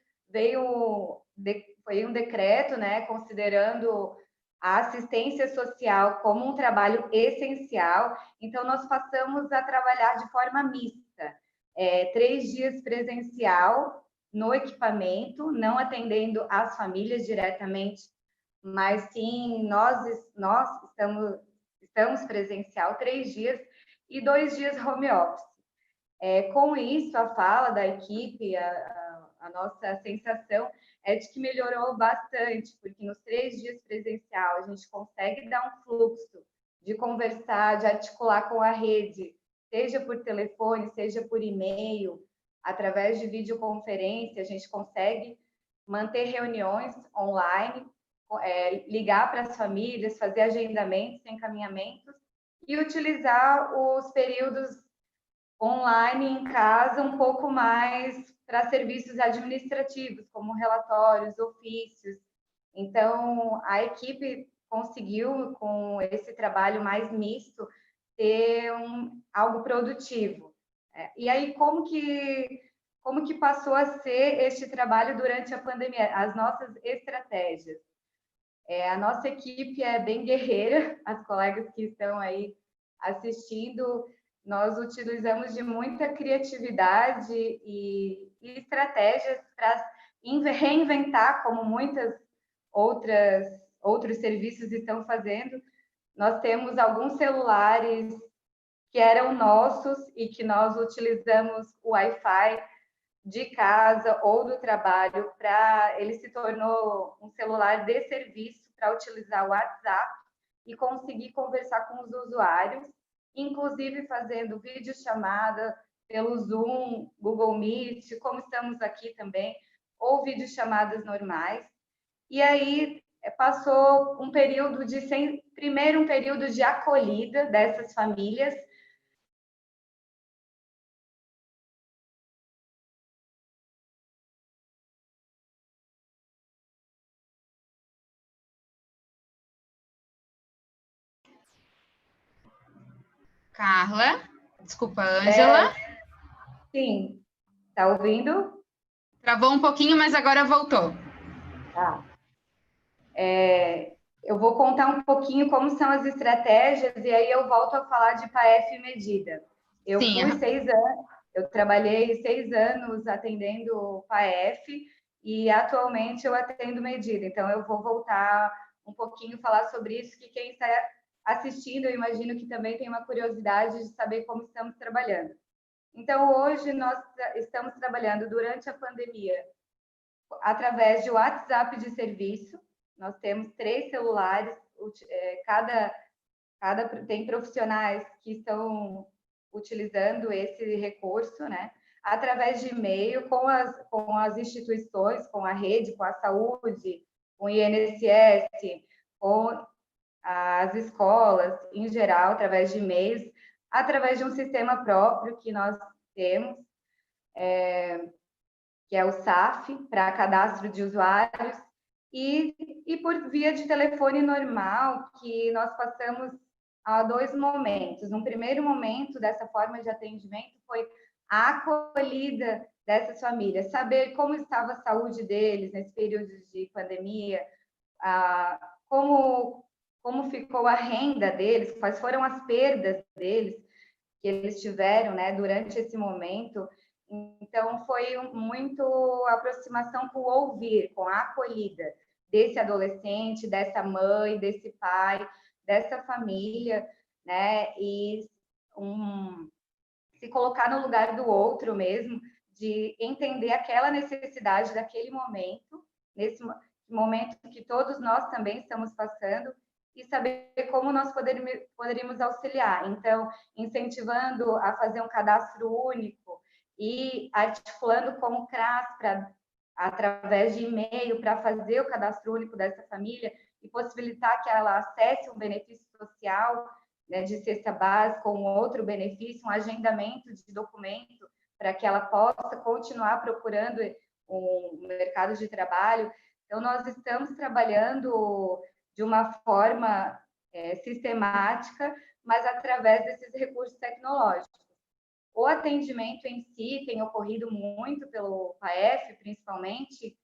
foi um decreto, né, considerando a assistência social como um trabalho essencial, então nós passamos a trabalhar de forma mista, 3 dias presencial no equipamento, não atendendo as famílias diretamente, mas sim nós estamos presencial 3 dias e 2 dias home office. Com isso, a fala da equipe, a nossa sensação é de que melhorou bastante, porque nos 3 dias presencial a gente consegue dar um fluxo de conversar, de articular com a rede, seja por telefone, seja por e-mail, através de videoconferência, a gente consegue manter reuniões online, ligar para as famílias, fazer agendamentos, encaminhamentos e utilizar os períodos online em casa um pouco mais para serviços administrativos, como relatórios, ofícios. Então, a equipe conseguiu, com esse trabalho mais misto, ter algo produtivo. E aí, como que passou a ser este trabalho durante a pandemia? As nossas estratégias. A nossa equipe é bem guerreira, as colegas que estão aí assistindo, nós utilizamos de muita criatividade e estratégias para reinventar, como muitas outras outros serviços estão fazendo. Nós temos alguns celulares que eram nossos e que nós utilizamos o Wi-Fi de casa ou do trabalho ele se tornou um celular de serviço para utilizar o WhatsApp e conseguir conversar com os usuários, inclusive fazendo videochamada pelo Zoom, Google Meet, como estamos aqui também, ou videochamadas normais. E aí passou um período primeiro um período de acolhida dessas famílias. Carla, desculpa, Ângela. Sim, tá ouvindo? Travou um pouquinho, mas agora voltou. Tá. Eu vou contar um pouquinho como são as estratégias e aí eu volto a falar de PAEF Medida. Eu trabalhei 6 anos atendendo o PAEF e atualmente eu atendo Medida. Então, eu vou voltar um pouquinho falar sobre isso, que quem está assistindo, eu imagino que também tem uma curiosidade de saber como estamos trabalhando. Então, hoje nós estamos trabalhando durante a pandemia através de WhatsApp de serviço. Nós temos 3 celulares, tem profissionais que estão utilizando esse recurso, né? Através de e-mail, com as instituições, com a rede, com a saúde, com o INSS, com as escolas, em geral, através de e-mails, através de um sistema próprio que nós temos, que é o SAF, para cadastro de usuários, e por via de telefone normal, que nós passamos a 2 momentos. No primeiro momento dessa forma de atendimento foi a acolhida dessas famílias, saber como estava a saúde deles nesse período de pandemia, como ficou a renda deles, quais foram as perdas deles que eles tiveram, né, durante esse momento. Então, foi muito aproximação com o ouvir, com a acolhida desse adolescente, dessa mãe, desse pai, dessa família, né? E se colocar no lugar do outro mesmo, de entender aquela necessidade daquele momento, nesse momento que todos nós também estamos passando, e saber como nós poderíamos auxiliar. Então, incentivando a fazer um cadastro único, e articulando com o CRAS através de e-mail para fazer o cadastro único dessa família e possibilitar que ela acesse um benefício social, né, de cesta básica ou um outro benefício, um agendamento de documento para que ela possa continuar procurando um mercado de trabalho. Então, nós estamos trabalhando de uma forma sistemática, mas através desses recursos tecnológicos. O atendimento em si tem ocorrido muito pelo PAEF, principalmente,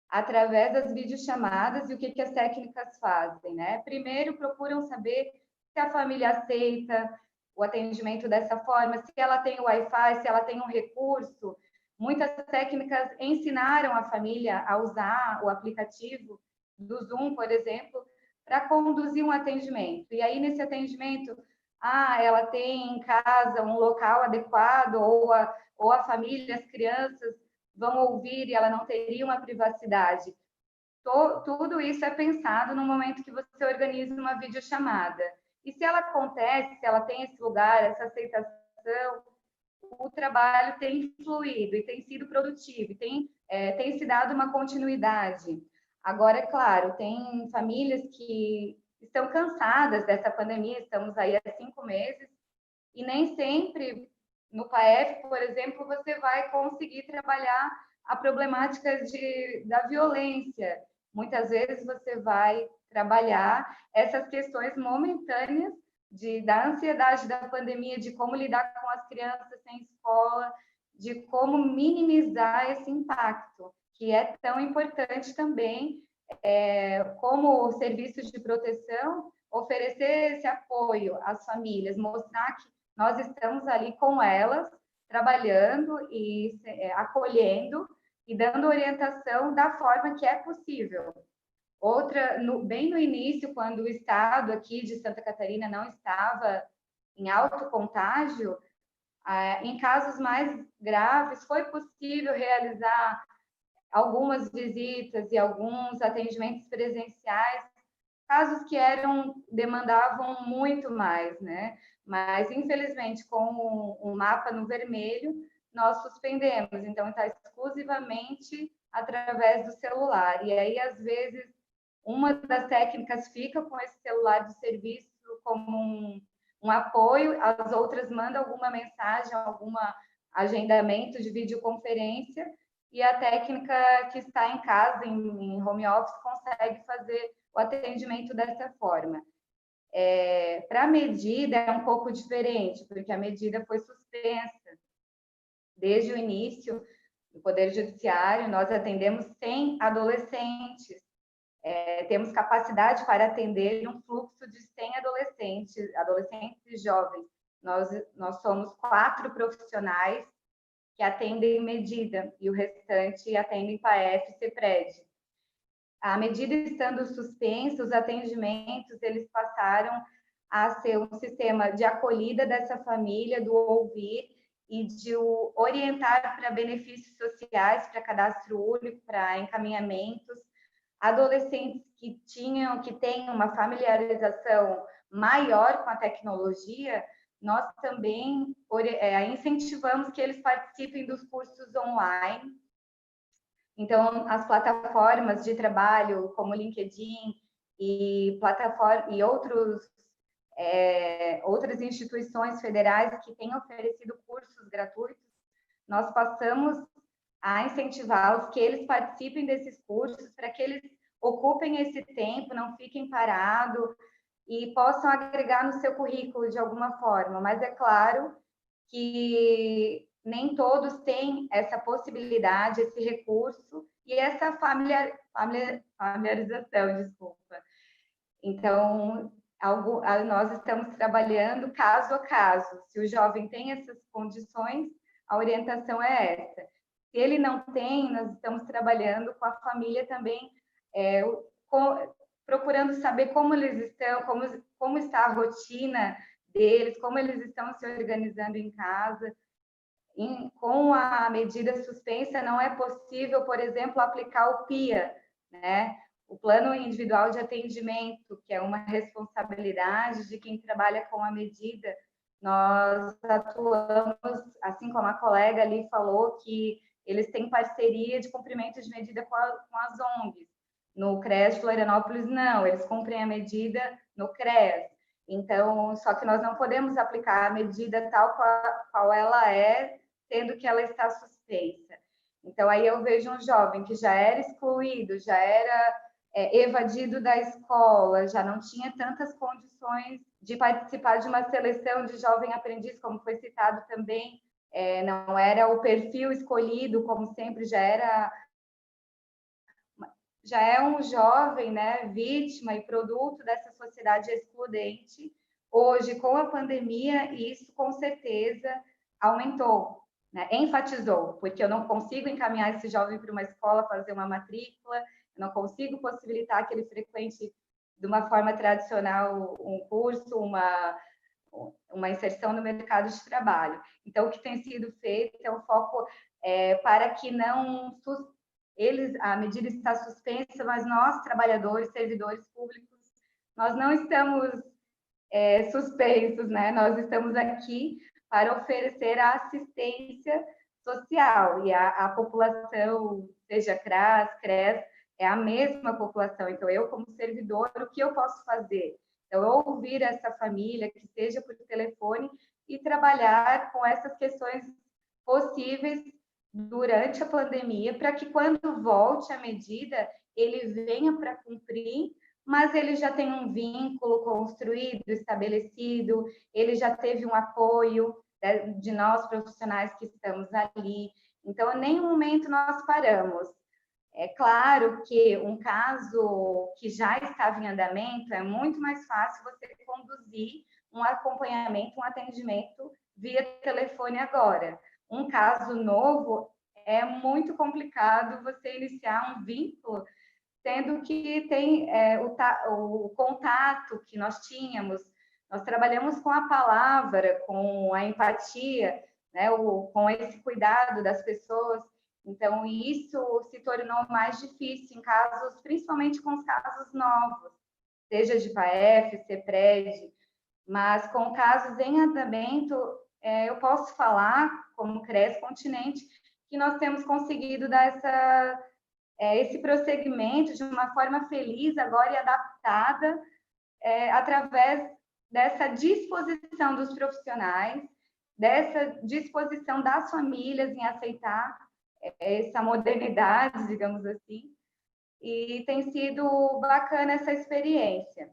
através das videochamadas. E o que as técnicas fazem, né? Primeiro, procuram saber se a família aceita o atendimento dessa forma, se ela tem o Wi-Fi, se ela tem um recurso. Muitas técnicas ensinaram a família a usar o aplicativo do Zoom, por exemplo, para conduzir um atendimento. E aí, nesse atendimento, ela tem em casa um local adequado, ou a família, as crianças vão ouvir e ela não teria uma privacidade. Tudo isso é pensado no momento que você organiza uma videochamada. E se ela acontece, se ela tem esse lugar, essa aceitação, o trabalho tem fluído e tem sido produtivo, tem se dado uma continuidade. Agora, é claro, tem famílias que estão cansadas dessa pandemia, estamos aí há 5 meses, e nem sempre no PAEF, por exemplo, você vai conseguir trabalhar a problemática da violência. Muitas vezes você vai trabalhar essas questões momentâneas da ansiedade da pandemia, de como lidar com as crianças sem escola, de como minimizar esse impacto, que é tão importante também, como serviços de proteção, oferecer esse apoio às famílias, mostrar que nós estamos ali com elas, trabalhando e acolhendo e dando orientação da forma que é possível. Bem no início, quando o estado aqui de Santa Catarina não estava em alto contágio, em casos mais graves, foi possível realizar algumas visitas e alguns atendimentos presenciais, casos que demandavam muito mais, né? Mas, infelizmente, com o mapa no vermelho, nós suspendemos. Então, está exclusivamente através do celular. E aí, às vezes, uma das técnicas fica com esse celular de serviço como um apoio, as outras mandam alguma mensagem, algum agendamento de videoconferência, e a técnica que está em casa, em home office, consegue fazer o atendimento dessa forma. Para a medida é um pouco diferente, porque a medida foi suspensa. Desde o início do Poder Judiciário, nós atendemos 100 adolescentes. Temos capacidade para atender um fluxo de 100 adolescentes e jovens. Nós somos 4 profissionais que atendem medida, e o restante atendem PAEF e CEPRED. A medida estando suspensa, os atendimentos, eles passaram a ser um sistema de acolhida dessa família, do ouvir e de orientar para benefícios sociais, para cadastro único, para encaminhamentos. Adolescentes que têm uma familiarização maior com a tecnologia, nós também incentivamos que eles participem dos cursos online. Então, as plataformas de trabalho, como LinkedIn e outras instituições federais que têm oferecido cursos gratuitos, nós passamos a incentivá-los que eles participem desses cursos, para que eles ocupem esse tempo, não fiquem parados e possam agregar no seu currículo de alguma forma. Mas é claro que nem todos têm essa possibilidade, esse recurso e essa familiarização, desculpa. Então, nós estamos trabalhando caso a caso. Se o jovem tem essas condições, a orientação é essa. Se ele não tem, nós estamos trabalhando com a família também, procurando saber como eles estão, como está a rotina deles, como eles estão se organizando em casa. Com a medida suspensa, não é possível, por exemplo, aplicar o PIA, né? O Plano Individual de Atendimento, que é uma responsabilidade de quem trabalha com a medida. Nós atuamos, assim como a colega ali falou, que eles têm parceria de cumprimento de medida com as ONGs. No CRES Florianópolis, não, eles cumprem a medida no CRES. Então, só que nós não podemos aplicar a medida tal qual ela é, sendo que ela está suspensa. Então, aí eu vejo um jovem que já era excluído, já era evadido da escola, já não tinha tantas condições de participar de uma seleção de jovem aprendiz, como foi citado também, não era o perfil escolhido, como sempre, já é um jovem, né, vítima e produto dessa sociedade excludente. Hoje, com a pandemia, isso com certeza aumentou, né, enfatizou, porque eu não consigo encaminhar esse jovem para uma escola, fazer uma matrícula, eu não consigo possibilitar que ele frequente de uma forma tradicional um curso, uma inserção no mercado de trabalho. Então, o que tem sido feito é um foco para que não... a medida está suspensa, mas nós, trabalhadores, servidores públicos, nós não estamos suspensos, né? Nós estamos aqui para oferecer a assistência social, e a população, seja CRAS, CRES, é a mesma população. Então, eu, como servidor, o que eu posso fazer? Então, ouvir essa família, que seja por telefone, e trabalhar com essas questões possíveis durante a pandemia, para que quando volte a medida, ele venha para cumprir, mas ele já tem um vínculo construído, estabelecido, ele já teve um apoio de nós profissionais que estamos ali. Então, em nenhum momento nós paramos. É claro que um caso que já estava em andamento, é muito mais fácil você conduzir um acompanhamento, um atendimento via telefone agora. Um caso novo, é muito complicado você iniciar um vínculo sendo que tem o contato que nós tínhamos, nós trabalhamos com a palavra, com a empatia, né, com esse cuidado das pessoas. Então, isso se tornou mais difícil em casos, principalmente com os casos novos, seja de PAEF, CEPRED, mas com casos em andamento, eu posso falar, como CRES Continente, que nós temos conseguido dar esse prosseguimento de uma forma feliz agora e adaptada, através dessa disposição dos profissionais, dessa disposição das famílias em aceitar essa modernidade, digamos assim, e tem sido bacana essa experiência.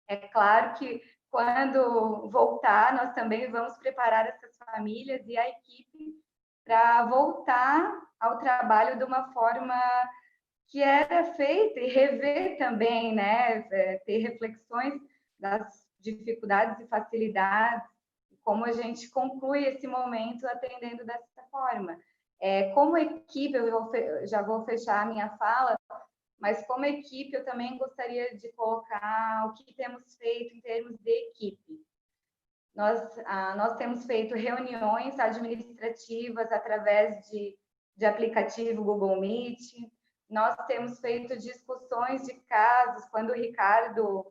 É claro que quando voltar, nós também vamos preparar essas famílias e a equipe para voltar ao trabalho de uma forma que era feita e rever também, né? Ter reflexões das dificuldades e facilidades, como a gente conclui esse momento atendendo dessa forma. Como equipe, já vou fechar a minha fala, mas como equipe eu também gostaria de colocar o que temos feito em termos de equipe. Nós temos feito reuniões administrativas através de aplicativo Google Meet, nós temos feito discussões de casos, quando o Ricardo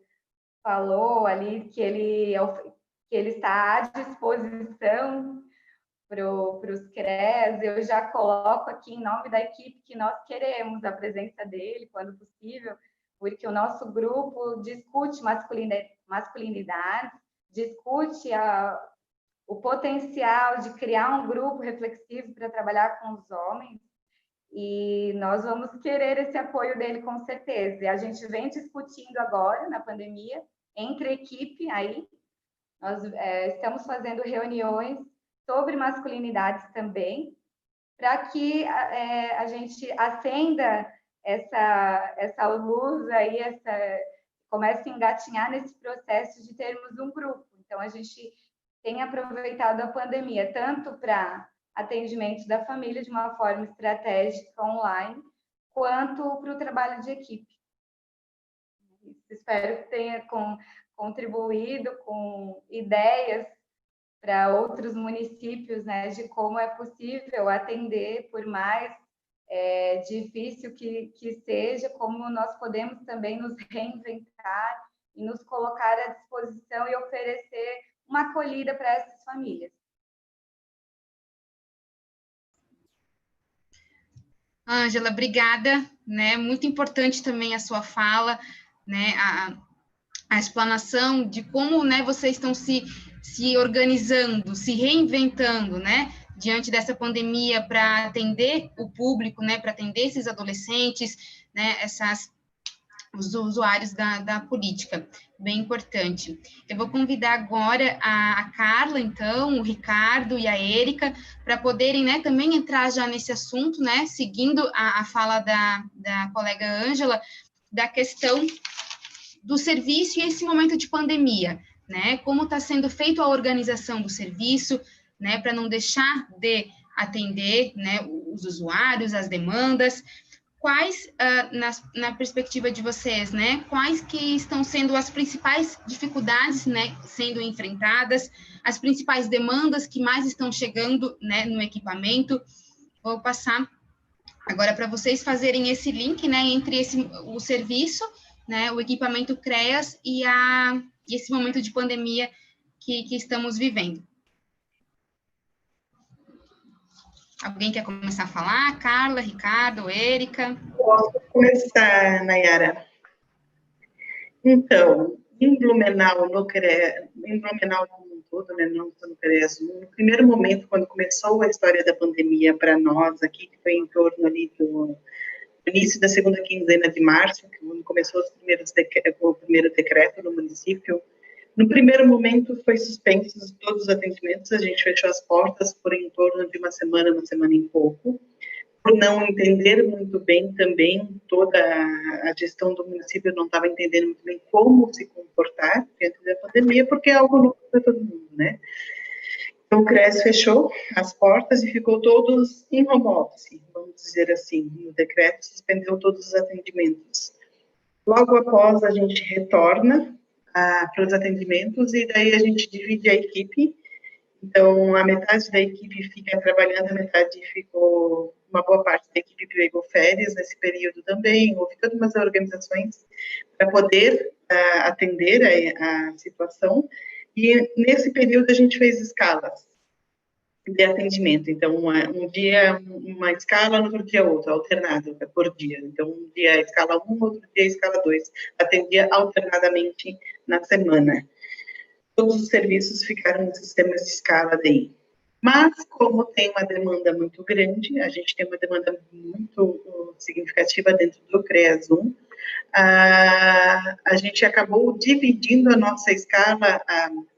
falou ali que ele está à disposição para os CREs, eu já coloco aqui em nome da equipe que nós queremos a presença dele, quando possível, porque o nosso grupo discute masculinidade, discute o potencial de criar um grupo reflexivo para trabalhar com os homens, e nós vamos querer esse apoio dele com certeza. E a gente vem discutindo agora, na pandemia, entre equipe aí, nós estamos fazendo reuniões sobre masculinidades também, para que a gente acenda essa luz aí, comece a engatinhar nesse processo de termos um grupo. Então, a gente tem aproveitado a pandemia tanto para atendimento da família de uma forma estratégica online, quanto para o trabalho de equipe. Espero que tenha contribuído com ideias para outros municípios, né, de como é possível atender, por mais difícil que seja, como nós podemos também nos reinventar e nos colocar à disposição e oferecer uma acolhida para essas famílias. Ângela, obrigada, né? Muito importante também a sua fala, né? A explanação de como, né, vocês estão se organizando, se reinventando, né, diante dessa pandemia para atender o público, né, para atender esses adolescentes, né, os usuários da política, bem importante. Eu vou convidar agora a Carla, então, o Ricardo e a Érica, para poderem, né, também entrar já nesse assunto, né, seguindo a fala da colega Ângela, da questão do serviço e esse momento de pandemia, né, como está sendo feita a organização do serviço, né, para não deixar de atender, né, os usuários, as demandas. Quais, na perspectiva de vocês, né, quais que estão sendo as principais dificuldades, né, sendo enfrentadas, as principais demandas que mais estão chegando, né, no equipamento? Vou passar agora para vocês fazerem esse link, né, entre o serviço, né, o equipamento CREAS e esse momento de pandemia que estamos vivendo. Alguém quer começar a falar? Carla, Ricardo, Érica? Posso começar, Nayara. Então, em Blumenau, em Blumenau como um todo, né, não só no CREAS, no primeiro momento, quando começou a história da pandemia para nós aqui, que foi em torno ali do início da segunda quinzena de março, quando começou o primeiro decreto no município, no primeiro momento foi suspensos todos os atendimentos, a gente fechou as portas por em torno de uma semana e pouco, por não entender muito bem também, toda a gestão do município não estava entendendo muito bem como se comportar diante da pandemia, porque é algo novo para todo mundo, né? Então, o CRES fechou as portas e ficou todos em home office, vamos dizer assim. O decreto suspendeu todos os atendimentos. Logo após, a gente retorna para os atendimentos e daí a gente divide a equipe. Então, a metade da equipe fica trabalhando, a metade ficou, uma boa parte da equipe pegou férias nesse período também. Houve todas umas organizações para poder atender a situação. E nesse período a gente fez escalas de atendimento. Então, um dia uma escala, no outro dia outra, alternado por dia. Então, um dia a escala 1, outro dia a escala 2. Atendia alternadamente na semana. Todos os serviços ficaram em sistemas de escala daí. Mas, como tem uma demanda muito grande, a gente tem uma demanda muito significativa dentro do CREAS-1, a gente acabou dividindo a nossa escala,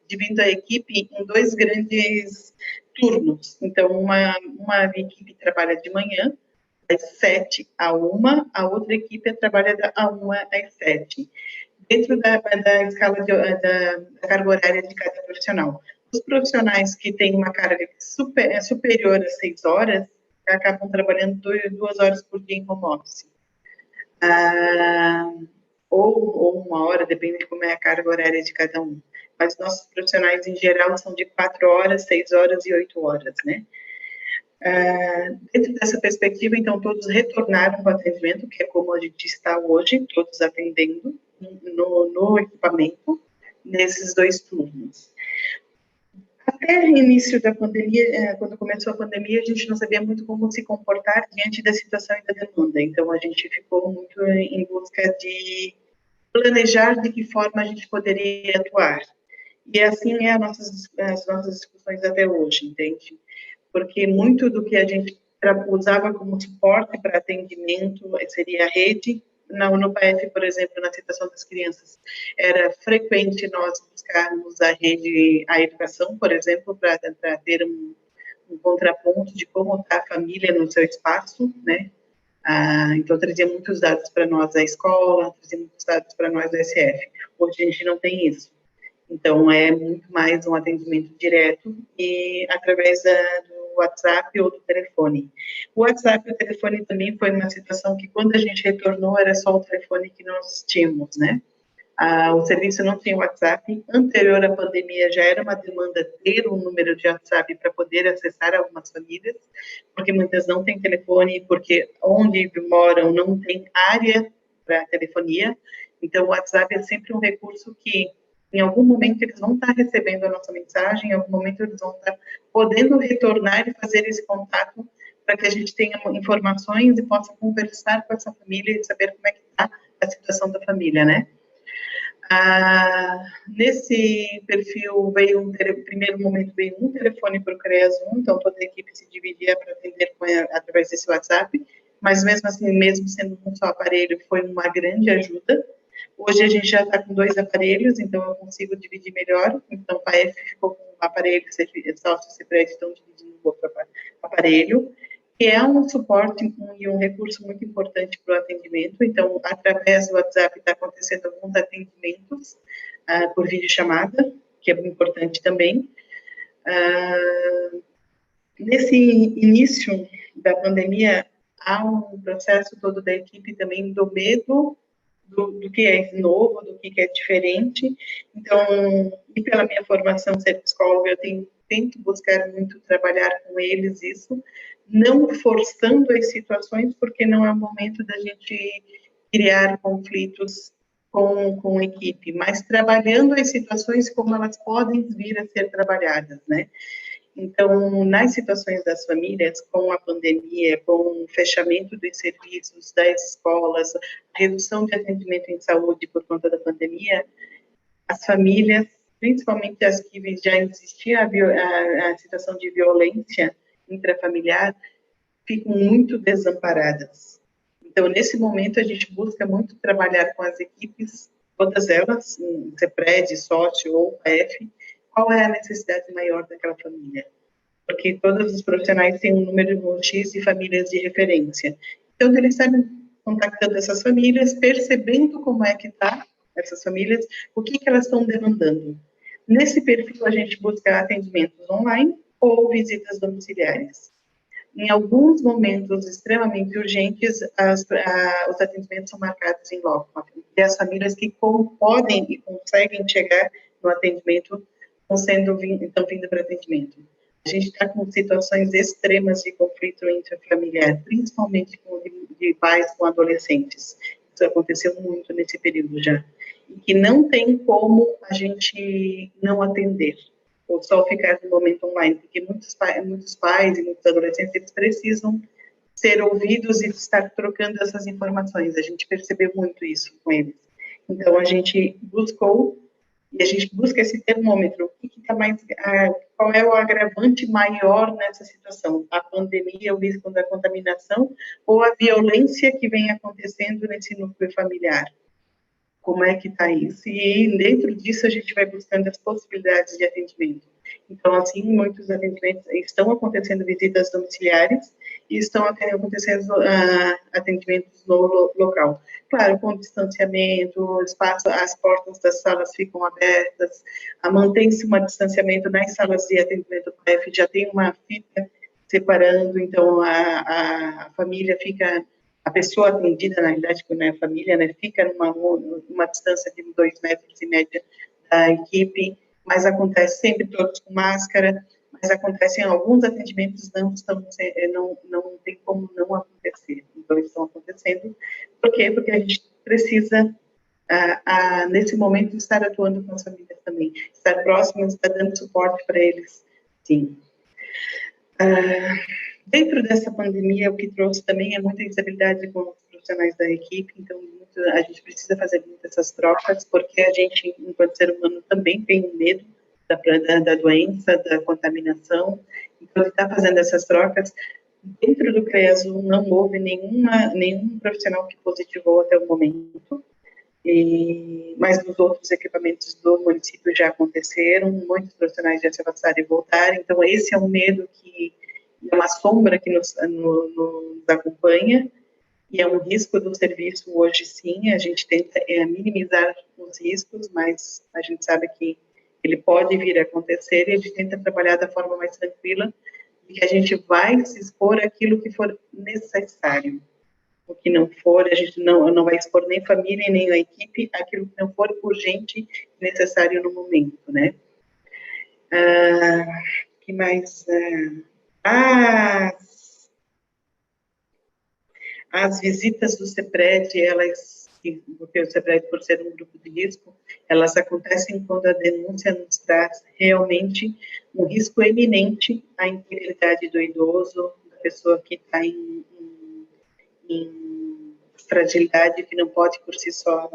dividindo a equipe em 2 grandes turnos. Então, uma equipe trabalha de manhã, das 7 à 1, a outra equipe trabalha da 1 às 7, dentro da escala da carga horária de cada profissional. Os profissionais que têm uma carga superior a 6 horas, acabam trabalhando 2 horas por dia em home office. Ou 1 hora, depende de como é a carga horária de cada um. Mas nossos profissionais, em geral, são de 4 horas, 6 horas e 8 horas, né? Dentro dessa perspectiva, então, todos retornaram para o atendimento, que é como a gente está hoje, todos atendendo no equipamento, nesses 2 turnos. Até o início da pandemia, quando começou a pandemia, a gente não sabia muito como se comportar diante da situação e da demanda. Então, a gente ficou muito em busca de planejar de que forma a gente poderia atuar. E assim é as nossas discussões até hoje, entende? Porque muito do que a gente usava como suporte para atendimento seria a rede. No PAEF, por exemplo, na situação das crianças, era frequente nós buscarmos a rede, a educação, por exemplo, para ter um contraponto de como está a família no seu espaço, né? Então, trazia muitos dados para nós a escola, trazia muitos dados para nós do SF. Hoje a gente não tem isso. Então, é muito mais um atendimento direto e através do WhatsApp ou do telefone. O WhatsApp e o telefone também foi uma situação que, quando a gente retornou, era só o telefone que nós tínhamos, né? O serviço não tinha WhatsApp. Anterior à pandemia, já era uma demanda ter um número de WhatsApp para poder acessar algumas famílias, porque muitas não têm telefone, porque onde moram não tem área para telefonia. Então, o WhatsApp é sempre um recurso que, em algum momento, eles vão estar recebendo a nossa mensagem, em algum momento eles vão estar podendo retornar e fazer esse contato para que a gente tenha informações e possa conversar com essa família e saber como é que está a situação da família, né? Nesse perfil veio primeiro momento veio um telefone para o CREAS-1, então toda a equipe se dividia para atender através desse WhatsApp, mas mesmo assim, mesmo sendo um só aparelho, foi uma grande ajuda. Hoje a gente já está com 2 aparelhos, então eu consigo dividir melhor. Então, a PAEF ficou com um aparelho, sócios e CEPRED estão dividindo o outro aparelho, que é um suporte e um recurso muito importante para o atendimento. Então, através do WhatsApp está acontecendo alguns atendimentos por videochamada, que é importante também. Nesse início da pandemia, há um processo todo da equipe também do medo do que é novo, do que é diferente. Então, e pela minha formação ser psicóloga, eu tento buscar muito trabalhar com eles isso, não forçando as situações, porque não é o momento da gente criar conflitos com a equipe, mas trabalhando as situações como elas podem vir a ser trabalhadas, né? Então, nas situações das famílias, com a pandemia, com o fechamento dos serviços, das escolas, a redução de atendimento em saúde por conta da pandemia, as famílias, principalmente as que já existia a situação de violência intrafamiliar, ficam muito desamparadas. Então, nesse momento, a gente busca muito trabalhar com as equipes, todas elas, CEPRED, sócio ou PAEF, qual é a necessidade maior daquela família. Porque todos os profissionais têm um número X de famílias de referência. Então, eles estão contactando essas famílias, percebendo como é que está essas famílias, o que elas estão demandando. Nesse perfil, a gente busca atendimentos online, ou visitas domiciliares. Em alguns momentos extremamente urgentes, os atendimentos são marcados em loco. E as famílias que podem e conseguem chegar no atendimento estão vindo para atendimento. A gente está com situações extremas de conflito intrafamiliar, principalmente de pais com adolescentes. Isso aconteceu muito nesse período já. E que não tem como a gente não atender, ou só ficar no momento online, porque muitos pais e muitos adolescentes, eles precisam ser ouvidos e estar trocando essas informações. A gente percebeu muito isso com eles. Então, a gente buscou, e a gente busca esse termômetro, qual é o agravante maior nessa situação? A pandemia, o risco da contaminação, ou a violência que vem acontecendo nesse núcleo familiar? Como é que está isso? E dentro disso a gente vai buscando as possibilidades de atendimento. Então, assim, muitos atendimentos estão acontecendo visitas domiciliares e estão acontecendo atendimentos no local. Claro, com distanciamento, o espaço, as portas das salas ficam abertas, mantém-se um distanciamento nas salas de atendimento PF, já tem uma fita separando, então a família fica... A pessoa atendida, na realidade, que não é a família, né, fica numa distância de 2 metros em média da equipe, mas acontece sempre todos com máscara, mas acontecem alguns atendimentos não tem como não acontecer. Então, estão acontecendo. Por quê? Porque a gente precisa, nesse momento, estar atuando com as famílias também, estar próximos, estar dando suporte para eles, sim. Dentro dessa pandemia, o que trouxe também é muita instabilidade com os profissionais da equipe, então a gente precisa fazer muitas essas trocas, porque a gente, enquanto ser humano, também tem medo da doença, da contaminação, então está fazendo essas trocas. Dentro do CREASU não houve nenhum profissional que positivou até o momento, mas nos outros equipamentos do município já aconteceram, muitos profissionais já se afastaram e voltaram, então esse é um medo que é uma sombra que nos acompanha, e é um risco do serviço hoje, sim, a gente tenta minimizar os riscos, mas a gente sabe que ele pode vir a acontecer, e a gente tenta trabalhar da forma mais tranquila, e que a gente vai se expor àquilo que for necessário. O que não for, a gente não vai expor nem família, nem a equipe, aquilo que não for urgente e necessário no momento, né? Que mais... As visitas do CEPRED, porque o CEPRED, por ser um grupo de risco, elas acontecem quando a denúncia nos traz realmente um risco eminente à integridade do idoso, da pessoa que está em fragilidade, que não pode por si só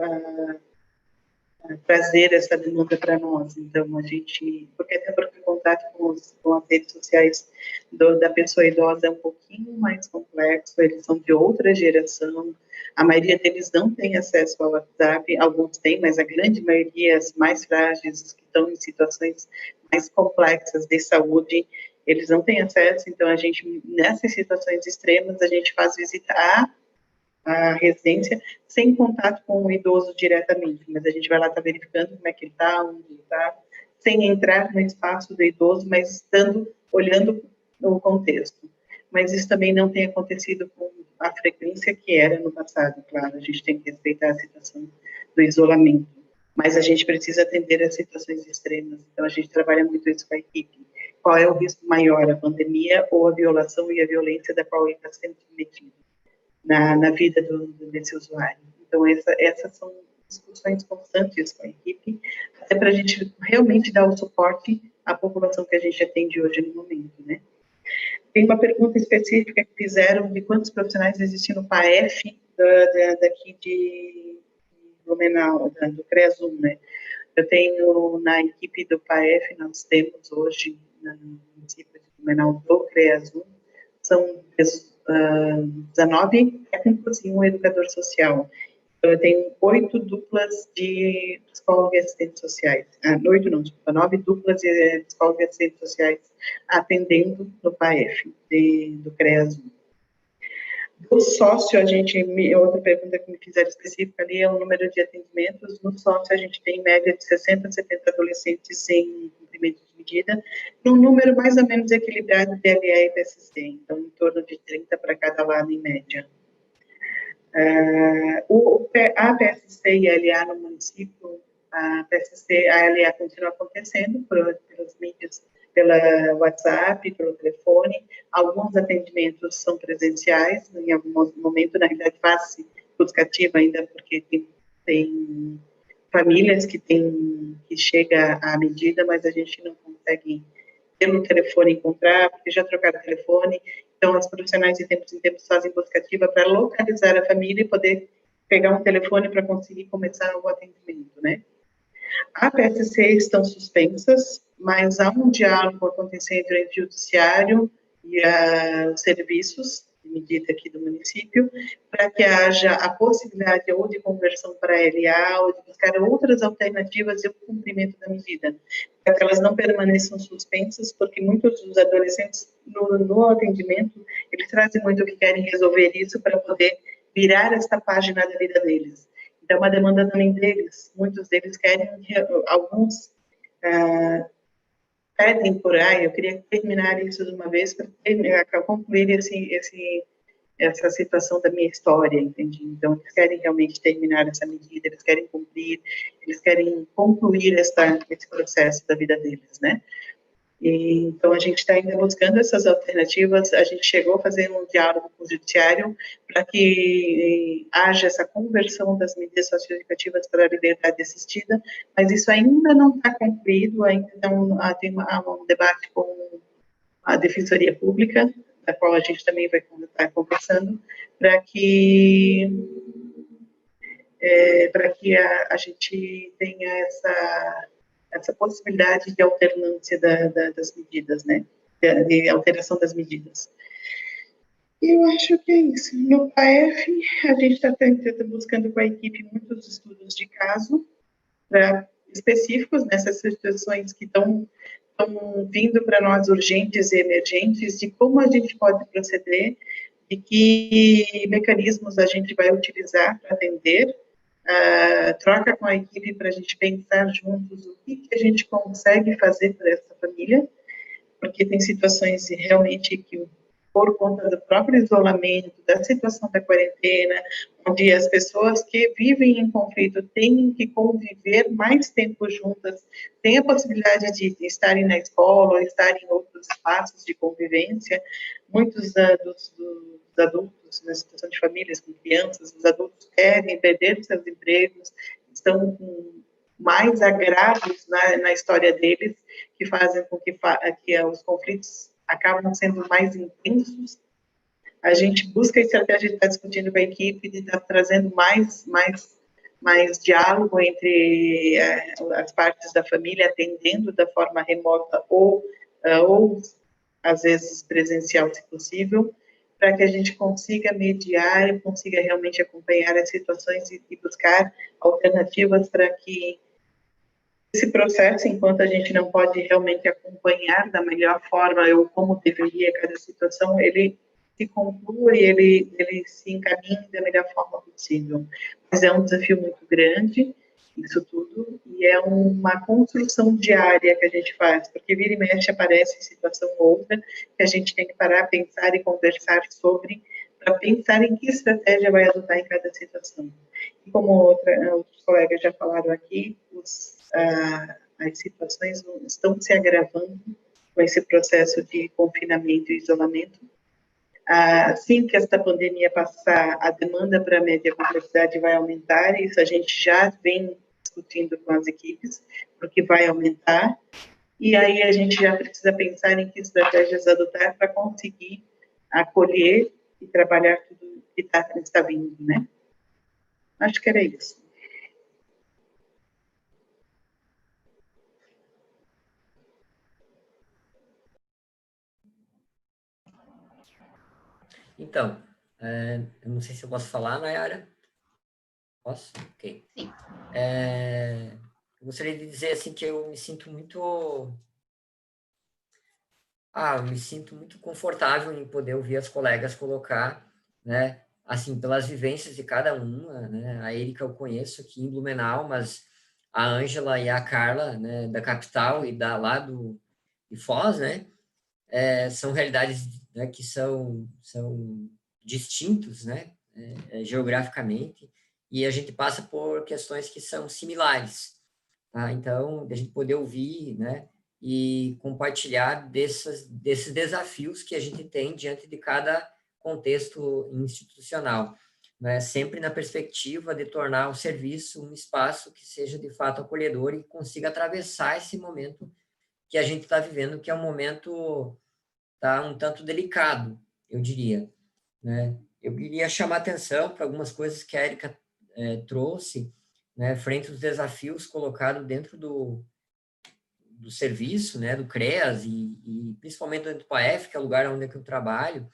trazer essa demanda para nós. Então, a gente... Porque o contato com as redes sociais da pessoa idosa é um pouquinho mais complexo, eles são de outra geração, a maioria deles não tem acesso ao WhatsApp, alguns têm, mas a grande maioria, as mais frágeis, que estão em situações mais complexas de saúde, eles não têm acesso, então a gente, nessas situações extremas, a gente faz visita a residência sem contato com o idoso diretamente, mas a gente vai lá estar verificando como é que ele está, onde ele está, sem entrar no espaço do idoso, mas olhando o contexto. Mas isso também não tem acontecido com a frequência que era no passado, claro, a gente tem que respeitar a situação do isolamento, mas a gente precisa atender as situações extremas, então a gente trabalha muito isso com a equipe. Qual é o risco maior, a pandemia ou a violação e a violência da qual ele está sendo submetido na vida desse usuário? Então, essas são discussões constantes com a equipe, até para a gente realmente dar o suporte à população que a gente atende hoje no momento, né? Tem uma pergunta específica que fizeram de quantos profissionais existem no PAEF daqui de Blumenau, do CREASUM, né? Eu tenho na equipe do PAEF, nós temos hoje, no município de Blumenau, do CREASUM, são 19 técnicos e um educador social. Então, eu tenho 8 duplas de psicólogos e assistentes sociais. 9 duplas de psicólogos e assistentes sociais atendendo no PAEF, do CREASUM. Do sócio, outra pergunta que me fizeram específica ali é o número de atendimentos. No sócio, a gente tem em média de 60 a 70 adolescentes em cumprimento de medida, num número mais ou menos equilibrado de LA e PSC, então em torno de 30 para cada lado em média. A PSC e a LA no município, a PSC, a LA continua acontecendo pelas mídias, pela WhatsApp, pelo telefone. Alguns atendimentos são presenciais, em algum momento, na realidade, faz-se buscativa ainda, porque tem famílias que chega à medida, mas a gente não consegue pelo telefone encontrar, porque já trocaram o telefone. Então, os profissionais de tempos em tempos fazem buscativa para localizar a família e poder pegar um telefone para conseguir começar o atendimento, né? A PSC estão suspensas, mas há um diálogo acontecendo entre o judiciário e os serviços de medida aqui do município, para que haja a possibilidade ou de conversão para a LA, ou de buscar outras alternativas de cumprimento da medida, para que elas não permaneçam suspensas, porque muitos dos adolescentes, no atendimento, eles trazem muito que querem resolver isso para poder virar esta página da vida deles. Então, é uma demanda também deles. Muitos deles querem, alguns pedem por aí. Eu queria terminar isso de uma vez para concluir essa situação da minha história, entendi? Então, eles querem realmente terminar essa medida, eles querem cumprir, eles querem concluir esse processo da vida deles, né? E, então, a gente está ainda buscando essas alternativas. A gente chegou a fazer um diálogo com o judiciário para que haja essa conversão das medidas socioeducativas para a liberdade assistida, mas isso ainda não está concluído, ainda não, tem um debate com a Defensoria Pública, da qual a gente também vai estar conversando, para que a gente tenha essa possibilidade de alternância das medidas, né? De alteração das medidas. E eu acho que é isso. No PAEF, a gente está buscando com a equipe muitos estudos de caso específicos nessas situações que estão vindo para nós urgentes e emergentes, de como a gente pode proceder, de que mecanismos a gente vai utilizar para atender, troca com a equipe para a gente pensar juntos o que a gente consegue fazer para essa família, porque tem situações realmente que, por conta do próprio isolamento, da situação da quarentena, onde as pessoas que vivem em conflito têm que conviver mais tempo juntas, têm a possibilidade de estarem na escola ou estarem em outros espaços de convivência. Muitos dos adultos, na situação de famílias com crianças, os adultos querem perder seus empregos, estão com mais agravos na história deles, que fazem com que os conflitos acabam sendo mais intensos. A gente busca a estratégia de estar discutindo com a equipe, de estar trazendo mais diálogo entre as partes da família, atendendo da forma remota ou às vezes presencial, se possível, para que a gente consiga mediar e consiga realmente acompanhar as situações e buscar alternativas para que esse processo, enquanto a gente não pode realmente acompanhar da melhor forma ou como deveria cada situação, ele se conclua e ele se encaminhe da melhor forma possível. Mas é um desafio muito grande, isso tudo, e é uma construção diária que a gente faz, porque vira e mexe aparece situação ou outra, que a gente tem que parar, pensar e conversar sobre, para pensar em que estratégia vai adotar em cada situação. E como outros colegas já falaram aqui, as situações estão se agravando com esse processo de confinamento e isolamento. Assim que esta pandemia passar, a demanda para a média complexidade vai aumentar, isso a gente já vem discutindo com as equipes, porque vai aumentar, e aí a gente já precisa pensar em que estratégias adotar para conseguir acolher e trabalhar tudo que está vindo, né? Acho que era isso. Então, eu não sei se eu posso falar, Nayara. Posso? Ok. Sim. Eu gostaria de dizer assim que eu me sinto muito confortável em poder ouvir as colegas colocar, né, assim, pelas vivências de cada uma, né, a Erika eu conheço aqui em Blumenau, mas a Ângela e a Carla, né, da capital e lá do e Foz, né? São realidades, né, que são distintos, né? Geograficamente, e a gente passa por questões que são similares. Tá? Então, a gente poder ouvir, né, e compartilhar desses desafios que a gente tem diante de cada contexto institucional, né? Sempre na perspectiva de tornar o serviço um espaço que seja de fato acolhedor e consiga atravessar esse momento que a gente está vivendo, que é um momento um tanto delicado, eu diria, né? Eu queria chamar atenção para algumas coisas que a Érica trouxe, né, frente aos desafios colocados dentro do serviço, né, do CREAS e principalmente dentro do PAEF, que é o lugar onde eu trabalho,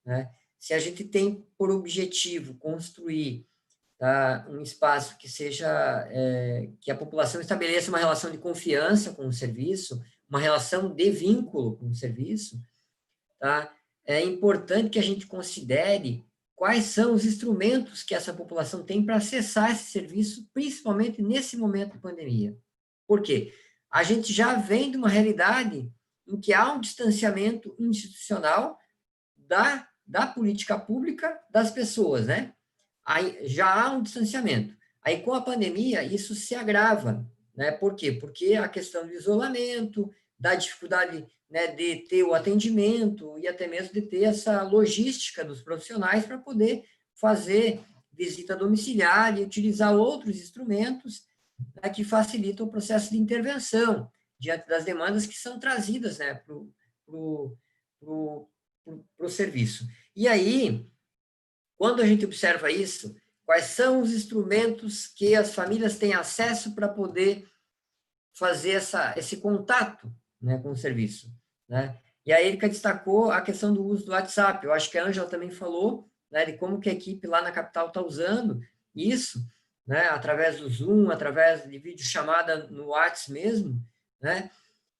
né? Se a gente tem por objetivo construir, tá, um espaço que seja, que a população estabeleça uma relação de confiança com o serviço, uma relação de vínculo com o serviço, tá? É importante que a gente considere quais são os instrumentos que essa população tem para acessar esse serviço, principalmente nesse momento de pandemia. Por quê? A gente já vem de uma realidade em que há um distanciamento institucional da política pública das pessoas, né? Aí já há um distanciamento. Aí, com a pandemia, isso se agrava, né? Por quê? Porque a questão do isolamento, da dificuldade, né, de ter o atendimento e até mesmo de ter essa logística dos profissionais para poder fazer visita domiciliar e utilizar outros instrumentos, né, que facilitam o processo de intervenção diante das demandas que são trazidas, né, para o serviço. E aí, quando a gente observa isso, quais são os instrumentos que as famílias têm acesso para poder fazer esse contato, né, com o serviço, né? E a Erika destacou a questão do uso do WhatsApp. Eu acho que a Ângela também falou, né, de como que a equipe lá na capital está usando isso, né, através do Zoom, através de videochamada no WhatsApp mesmo, né?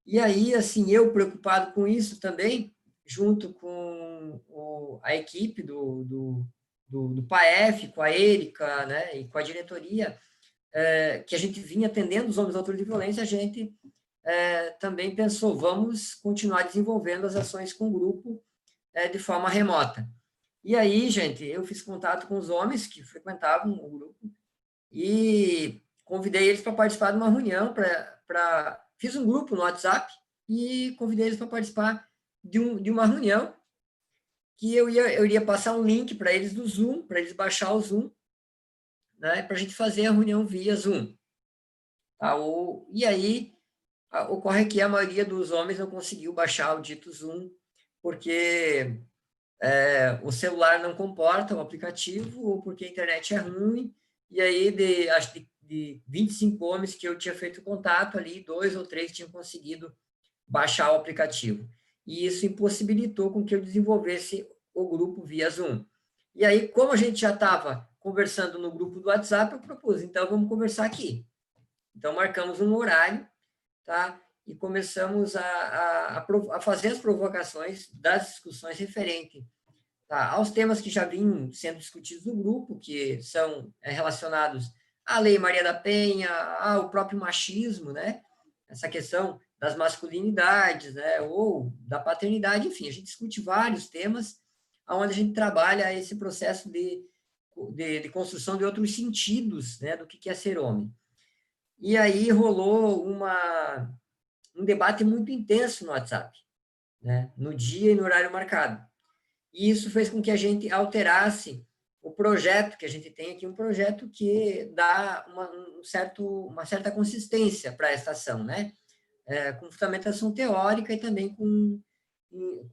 E aí, assim, eu preocupado com isso também, junto com a equipe do PAEF, com a Erika, né, e com a diretoria, que a gente vinha atendendo os homens autores de violência, a gente também pensou, vamos continuar desenvolvendo as ações com o grupo de forma remota. E aí, gente, eu fiz contato com os homens que frequentavam o grupo e convidei eles para participar de uma reunião, fiz um grupo no WhatsApp e convidei eles para participar de uma reunião que eu iria passar um link para eles do Zoom, para eles baixar o Zoom, né, para a gente fazer a reunião via Zoom. Tá? E aí, ocorre que a maioria dos homens não conseguiu baixar o dito Zoom, porque o celular não comporta o aplicativo, ou porque a internet é ruim, e aí, acho que de 25 homens que eu tinha feito contato ali, 2 ou 3 tinham conseguido baixar o aplicativo. E isso impossibilitou com que eu desenvolvesse o grupo via Zoom. E aí, como a gente já estava conversando no grupo do WhatsApp, eu propus, então vamos conversar aqui. Então, marcamos um horário, tá? E começamos a fazer as provocações das discussões referentes, tá, aos temas que já vinham sendo discutidos no grupo, que são relacionados à Lei Maria da Penha, ao próprio machismo, né? Essa questão das masculinidades, né? Ou da paternidade, enfim, a gente discute vários temas onde a gente trabalha esse processo de construção de outros sentidos, né, do que é ser homem. E aí rolou um debate muito intenso no WhatsApp, né, no dia e no horário marcado. E isso fez com que a gente alterasse o projeto que a gente tem aqui, um projeto que dá uma certa consistência para essa ação, né? Com fundamentação teórica e também com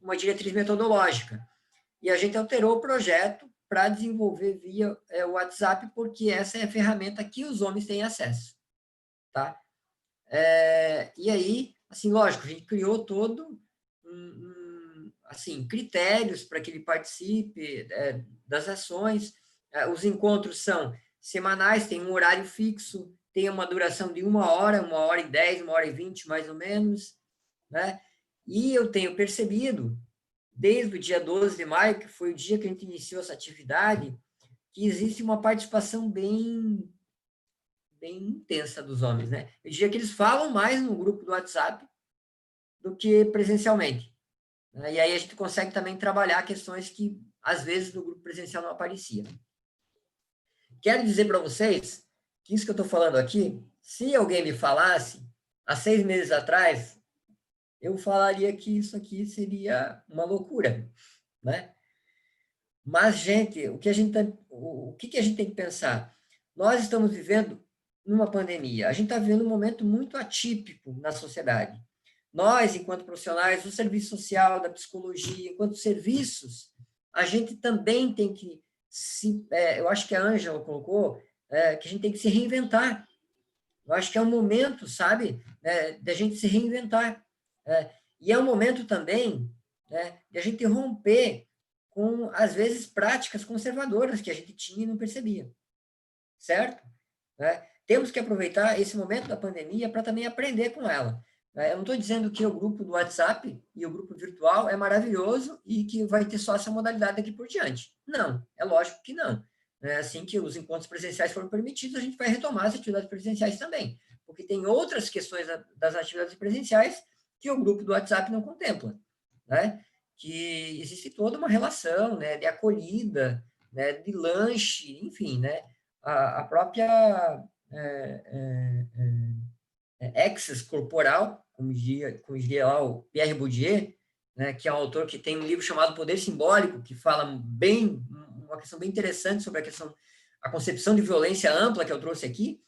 uma diretriz metodológica. E a gente alterou o projeto para desenvolver via o WhatsApp, porque essa é a ferramenta que os homens têm acesso, tá? E aí, assim, lógico, a gente criou todo assim, critérios para que ele participe das ações. Os encontros são semanais, tem um horário fixo, tem uma duração de 1h10, 1h20, mais ou menos, né? E eu tenho percebido, desde o dia 12 de maio, que foi o dia que a gente iniciou essa atividade, que existe uma participação bem intensa dos homens, né? Eu diria que eles falam mais no grupo do WhatsApp do que presencialmente. E aí a gente consegue também trabalhar questões que, às vezes, no grupo presencial não aparecia. Quero dizer para vocês que isso que eu estou falando aqui, se alguém me falasse, há 6 meses atrás, eu falaria que isso aqui seria uma loucura, né? Mas, gente, o que a gente tem que pensar? Nós estamos vivendo numa pandemia, a gente está vivendo um momento muito atípico na sociedade. Nós, enquanto profissionais do serviço social, da psicologia, enquanto serviços, a gente também tem que eu acho que a Ângela colocou, que a gente tem que se reinventar. Eu acho que é um momento, sabe, de a gente se reinventar. E é um momento também, de a gente romper com, às vezes, práticas conservadoras que a gente tinha e não percebia. Certo? Temos que aproveitar esse momento da pandemia para também aprender com ela. Eu não estou dizendo que o grupo do WhatsApp e o grupo virtual é maravilhoso e que vai ter só essa modalidade daqui por diante. Não, é lógico que não. Assim que os encontros presenciais forem permitidos, a gente vai retomar as atividades presenciais também, porque tem outras questões das atividades presenciais que o grupo do WhatsApp não contempla, que existe toda uma relação, de acolhida, de lanche, enfim, a própria access corporal, como diria lá o Pierre Bourdieu, que é um autor que tem um livro chamado Poder Simbólico, que fala uma questão bem interessante sobre a concepção de violência ampla que eu trouxe aqui,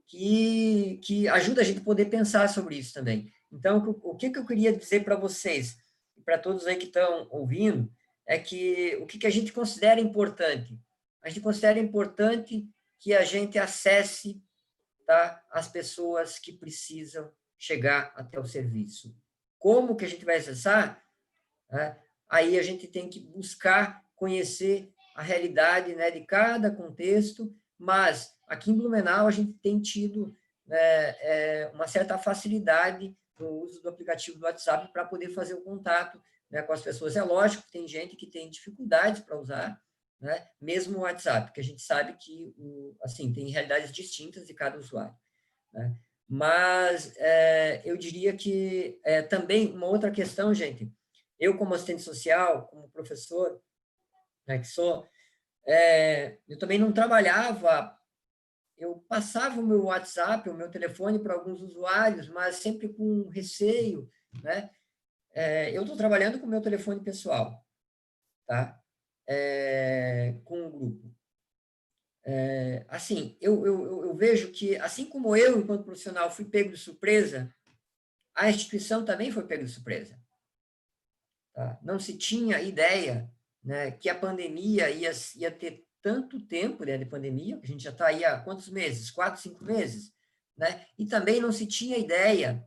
que ajuda a gente a poder pensar sobre isso também. Então, o que eu queria dizer para vocês, e para todos aí que estão ouvindo, é que o que a gente considera importante? A gente considera importante que a gente acesse as pessoas que precisam chegar até o serviço. Como que a gente vai acessar? Aí a gente tem que buscar conhecer a realidade de cada contexto, mas aqui em Blumenau a gente tem tido uma certa facilidade no uso do aplicativo do WhatsApp para poder fazer o contato com as pessoas. É lógico que tem gente que tem dificuldades para usar, mesmo o WhatsApp, que a gente sabe que assim, tem realidades distintas de cada usuário. Mas eu diria que também uma outra questão, gente, eu como assistente social, como professor, que sou, eu também não trabalhava, eu passava o meu WhatsApp, o meu telefone para alguns usuários, mas sempre com receio, eu estou trabalhando com o meu telefone pessoal, tá? Com o grupo. Assim, eu vejo que, assim como eu, enquanto profissional, fui pego de surpresa, a instituição também foi pego de surpresa. Tá? Não se tinha ideia que a pandemia ia ter tanto tempo de pandemia, a gente já está aí há quantos meses? 4, 5 meses? E também não se tinha ideia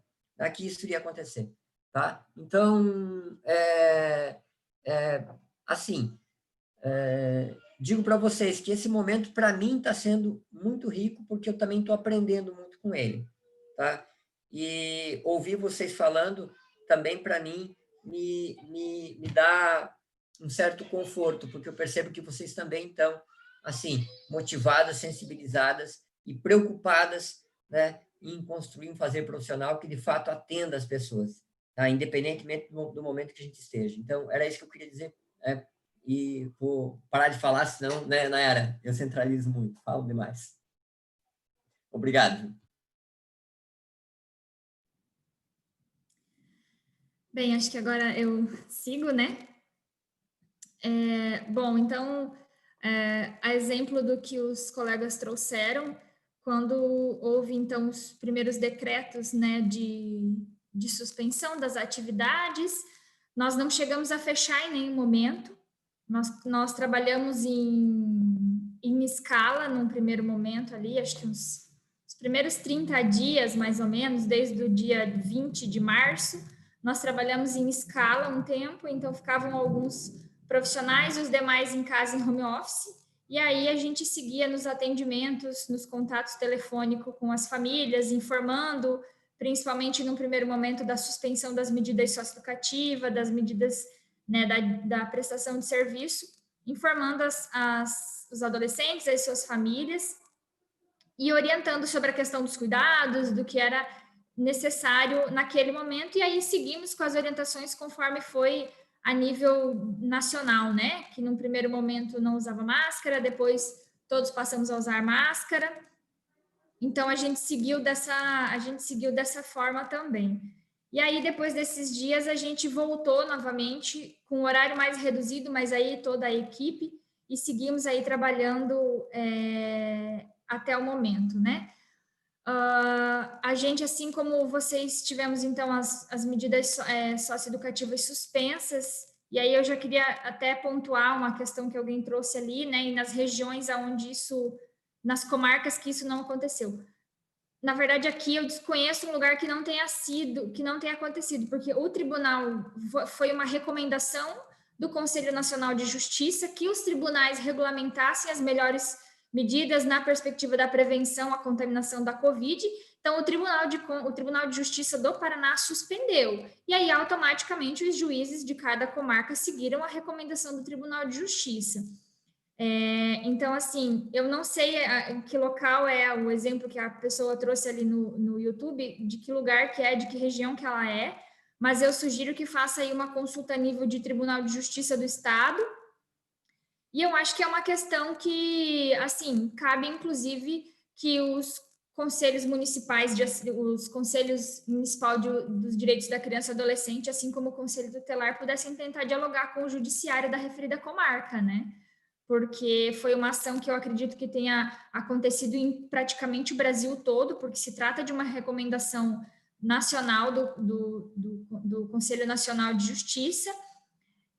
que isso iria acontecer. Tá? Então, assim, digo para vocês que esse momento, para mim, está sendo muito rico, porque eu também estou aprendendo muito com ele. Tá? E ouvir vocês falando também, para mim, me dá um certo conforto, porque eu percebo que vocês também estão, assim, motivadas, sensibilizadas e preocupadas em construir um fazer profissional que, de fato, atenda as pessoas, tá? Independentemente do momento que a gente esteja. Então, era isso que eu queria dizer, e vou parar de falar, senão, Nayara, eu centralizo muito, falo demais. Obrigado. Bem, acho que agora eu sigo, Bom, então, a exemplo do que os colegas trouxeram, quando houve, então, os primeiros decretos, de suspensão das atividades, nós não chegamos a fechar em nenhum momento, nós trabalhamos em escala num primeiro momento ali, acho que os primeiros 30 dias, mais ou menos, desde o dia 20 de março, nós trabalhamos em escala um tempo, então ficavam alguns profissionais e os demais em casa em home office, e aí a gente seguia nos atendimentos, nos contatos telefônicos com as famílias, informando, principalmente no primeiro momento, da suspensão das medidas socioeducativas, das medidas da prestação de serviço, informando os adolescentes, as suas famílias, e orientando sobre a questão dos cuidados, do que era necessário naquele momento, e aí seguimos com as orientações conforme foi a nível nacional, né? Que num primeiro momento não usava máscara, depois todos passamos a usar máscara. Então a gente seguiu dessa forma também. E aí depois desses dias a gente voltou novamente com um horário mais reduzido, mas aí toda a equipe, e seguimos aí trabalhando até o momento, né? A gente, assim como vocês, tivemos então as medidas socioeducativas suspensas, e aí eu já queria até pontuar uma questão que alguém trouxe ali, né, e nas regiões onde isso, nas comarcas que isso não aconteceu. Na verdade, aqui eu desconheço um lugar que não tenha acontecido, porque o tribunal foi uma recomendação do Conselho Nacional de Justiça que os tribunais regulamentassem as melhores medidas na perspectiva da prevenção à contaminação da Covid. Então, o Tribunal de Justiça do Paraná suspendeu. E aí, automaticamente, os juízes de cada comarca seguiram a recomendação do Tribunal de Justiça. Então, assim, eu não sei que local é o exemplo que a pessoa trouxe ali no YouTube, de que lugar que é, de que região que ela é, mas eu sugiro que faça aí uma consulta a nível de Tribunal de Justiça do Estado. E eu acho que é uma questão que, assim, cabe inclusive que os conselhos municipais, os conselhos municipal dos direitos da criança e adolescente, assim como o conselho tutelar, pudessem tentar dialogar com o judiciário da referida comarca, né? Porque foi uma ação que eu acredito que tenha acontecido em praticamente o Brasil todo, porque se trata de uma recomendação nacional do Conselho Nacional de Justiça.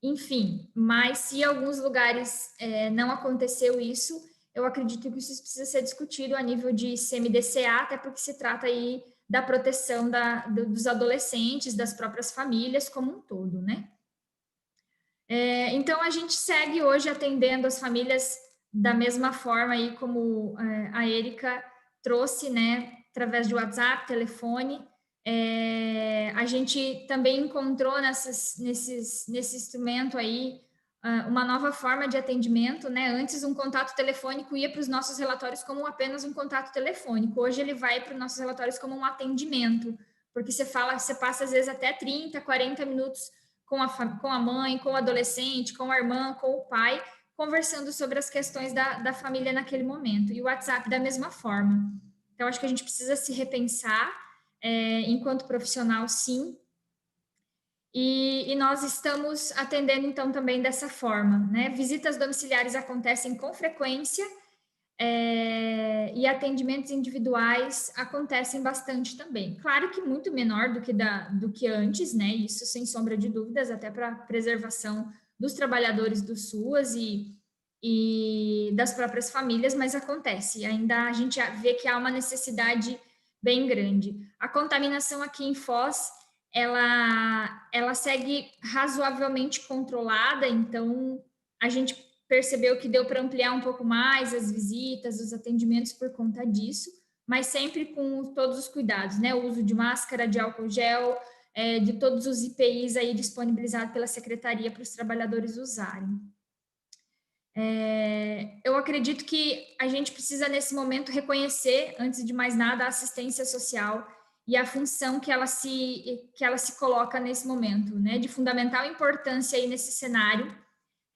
Enfim, mas se em alguns lugares não aconteceu isso, eu acredito que isso precisa ser discutido a nível de CMDCA, até porque se trata aí da proteção dos adolescentes, das próprias famílias como um todo, né? Então, a gente segue hoje atendendo as famílias da mesma forma aí como a Érica trouxe, né? Através de WhatsApp, telefone. A gente também encontrou nesse instrumento aí uma nova forma de atendimento, né? Antes, um contato telefônico ia para os nossos relatórios como apenas um contato telefônico. Hoje, ele vai para os nossos relatórios como um atendimento, porque você passa às vezes até 30, 40 minutos com a mãe, com o adolescente, com a irmã, com o pai, conversando sobre as questões da família naquele momento. E o WhatsApp da mesma forma. Então, acho que a gente precisa se repensar enquanto profissional, sim. E nós estamos atendendo, então, também dessa forma, né? Visitas domiciliares acontecem com frequência, e atendimentos individuais acontecem bastante também. Claro que muito menor do que antes, né? Isso sem sombra de dúvidas, até para preservação dos trabalhadores do SUAS e das próprias famílias, mas acontece. Ainda a gente vê que há uma necessidade bem grande. A contaminação aqui em Foz, ela segue razoavelmente controlada, então a gente percebeu que deu para ampliar um pouco mais as visitas, os atendimentos por conta disso, mas sempre com todos os cuidados, né? O uso de máscara, de álcool gel, de todos os EPIs aí disponibilizados pela Secretaria para os trabalhadores usarem. Eu acredito que a gente precisa, nesse momento, reconhecer, antes de mais nada, a assistência social e a função que ela se coloca nesse momento, né? De fundamental importância aí nesse cenário.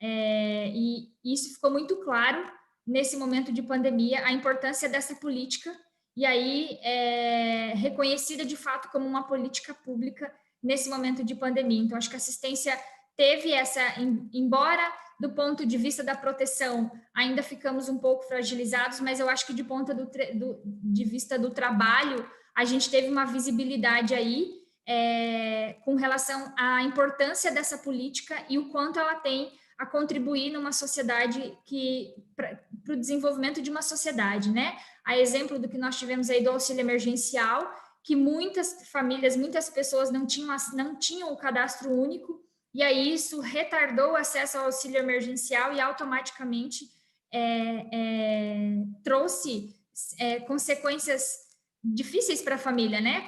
E isso ficou muito claro nesse momento de pandemia, a importância dessa política, e aí reconhecida de fato como uma política pública nesse momento de pandemia. Então, acho que a assistência teve embora do ponto de vista da proteção ainda ficamos um pouco fragilizados, mas eu acho que de ponto de vista do trabalho, a gente teve uma visibilidade aí com relação à importância dessa política e o quanto ela tem a contribuir numa sociedade para o desenvolvimento de uma sociedade, né? A exemplo do que nós tivemos aí do auxílio emergencial, que muitas famílias, muitas pessoas não tinham o cadastro único, e aí isso retardou o acesso ao auxílio emergencial e automaticamente trouxe consequências difíceis para a família, né?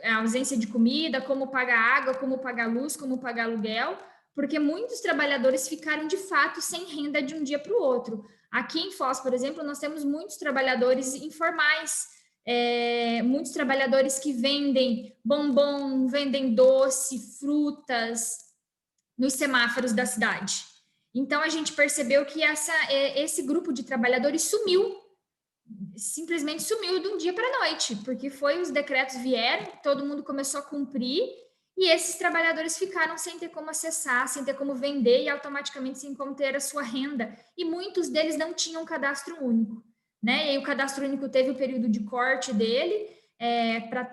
A ausência de comida, como pagar água, como pagar luz, como pagar aluguel, porque muitos trabalhadores ficaram, de fato, sem renda de um dia para o outro. Aqui em Foz, por exemplo, nós temos muitos trabalhadores informais, muitos trabalhadores que vendem bombom, vendem doce, frutas nos semáforos da cidade. Então, a gente percebeu que esse grupo de trabalhadores simplesmente sumiu de um dia para a noite, porque os decretos vieram, todo mundo começou a cumprir, e esses trabalhadores ficaram sem ter como acessar, sem ter como vender e automaticamente sem como ter a sua renda. E muitos deles não tinham cadastro único, né? E aí o cadastro único teve o período de corte dele para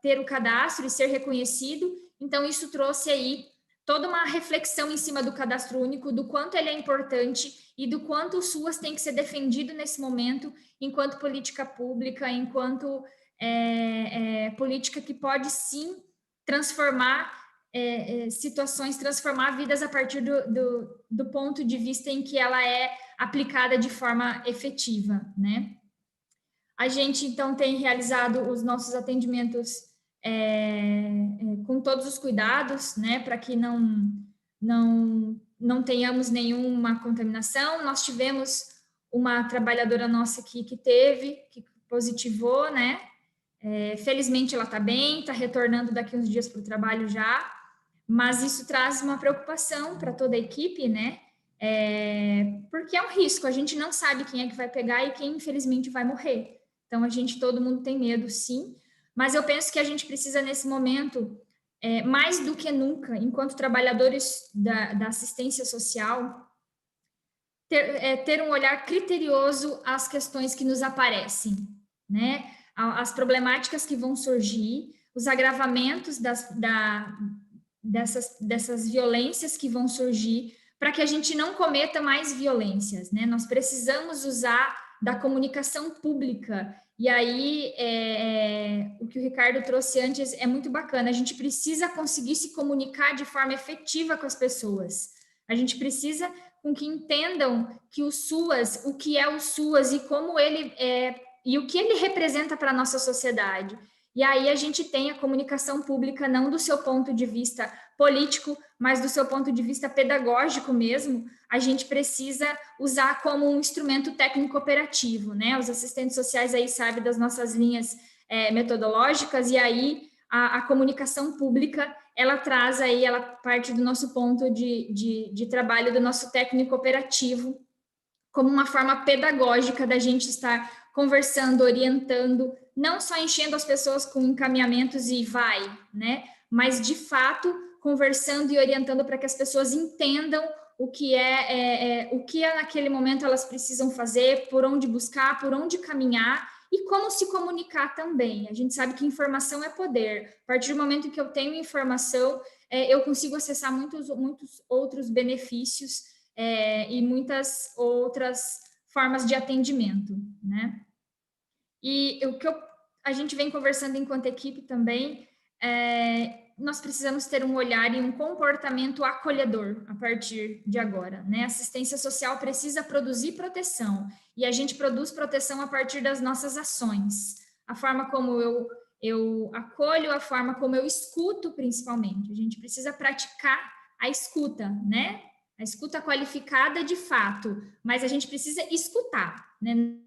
ter o cadastro e ser reconhecido. Então, isso trouxe aí toda uma reflexão em cima do cadastro único, do quanto ele é importante e do quanto o SUAS tem que ser defendido nesse momento, enquanto política pública, enquanto política que pode sim transformar situações, transformar vidas a partir do ponto de vista em que ela é aplicada de forma efetiva, né? A gente, então, tem realizado os nossos atendimentos com todos os cuidados, né, para que não tenhamos nenhuma contaminação. Nós tivemos uma trabalhadora nossa aqui que positivou, né? Felizmente ela está bem, está retornando daqui uns dias para o trabalho já, mas isso traz uma preocupação para toda a equipe, né? Porque é um risco, a gente não sabe quem é que vai pegar e quem infelizmente vai morrer. Então todo mundo tem medo, sim, mas eu penso que a gente precisa nesse momento, mais do que nunca, enquanto trabalhadores da assistência social, ter um olhar criterioso às questões que nos aparecem, né? As problemáticas que vão surgir, os agravamentos dessas violências que vão surgir, para que a gente não cometa mais violências, né? Nós precisamos usar da comunicação pública, e aí o que o Ricardo trouxe antes é muito bacana, a gente precisa conseguir se comunicar de forma efetiva com as pessoas, a gente precisa com que entendam que o SUAS, o que é o SUAS e como ele e o que ele representa para a nossa sociedade. E aí a gente tem a comunicação pública não do seu ponto de vista político, mas do seu ponto de vista pedagógico mesmo, a gente precisa usar como um instrumento técnico-operativo, né? Os assistentes sociais aí sabem das nossas linhas metodológicas, e aí a comunicação pública, ela traz aí, ela parte do nosso ponto de trabalho, do nosso técnico-operativo, como uma forma pedagógica da gente estar conversando, orientando, não só enchendo as pessoas com encaminhamentos e vai, né? Mas, de fato, conversando e orientando para que as pessoas entendam o que naquele momento elas precisam fazer, por onde buscar, por onde caminhar e como se comunicar também. A gente sabe que informação é poder. A partir do momento que eu tenho informação, eu consigo acessar muitos outros benefícios e muitas outras formas de atendimento, né? E o que a gente vem conversando enquanto equipe também, nós precisamos ter um olhar e um comportamento acolhedor a partir de agora, né? Assistência social precisa produzir proteção, e a gente produz proteção a partir das nossas ações. A forma como eu acolho, a forma como eu escuto, principalmente. A gente precisa praticar a escuta, né? A escuta qualificada de fato, mas a gente precisa escutar, né?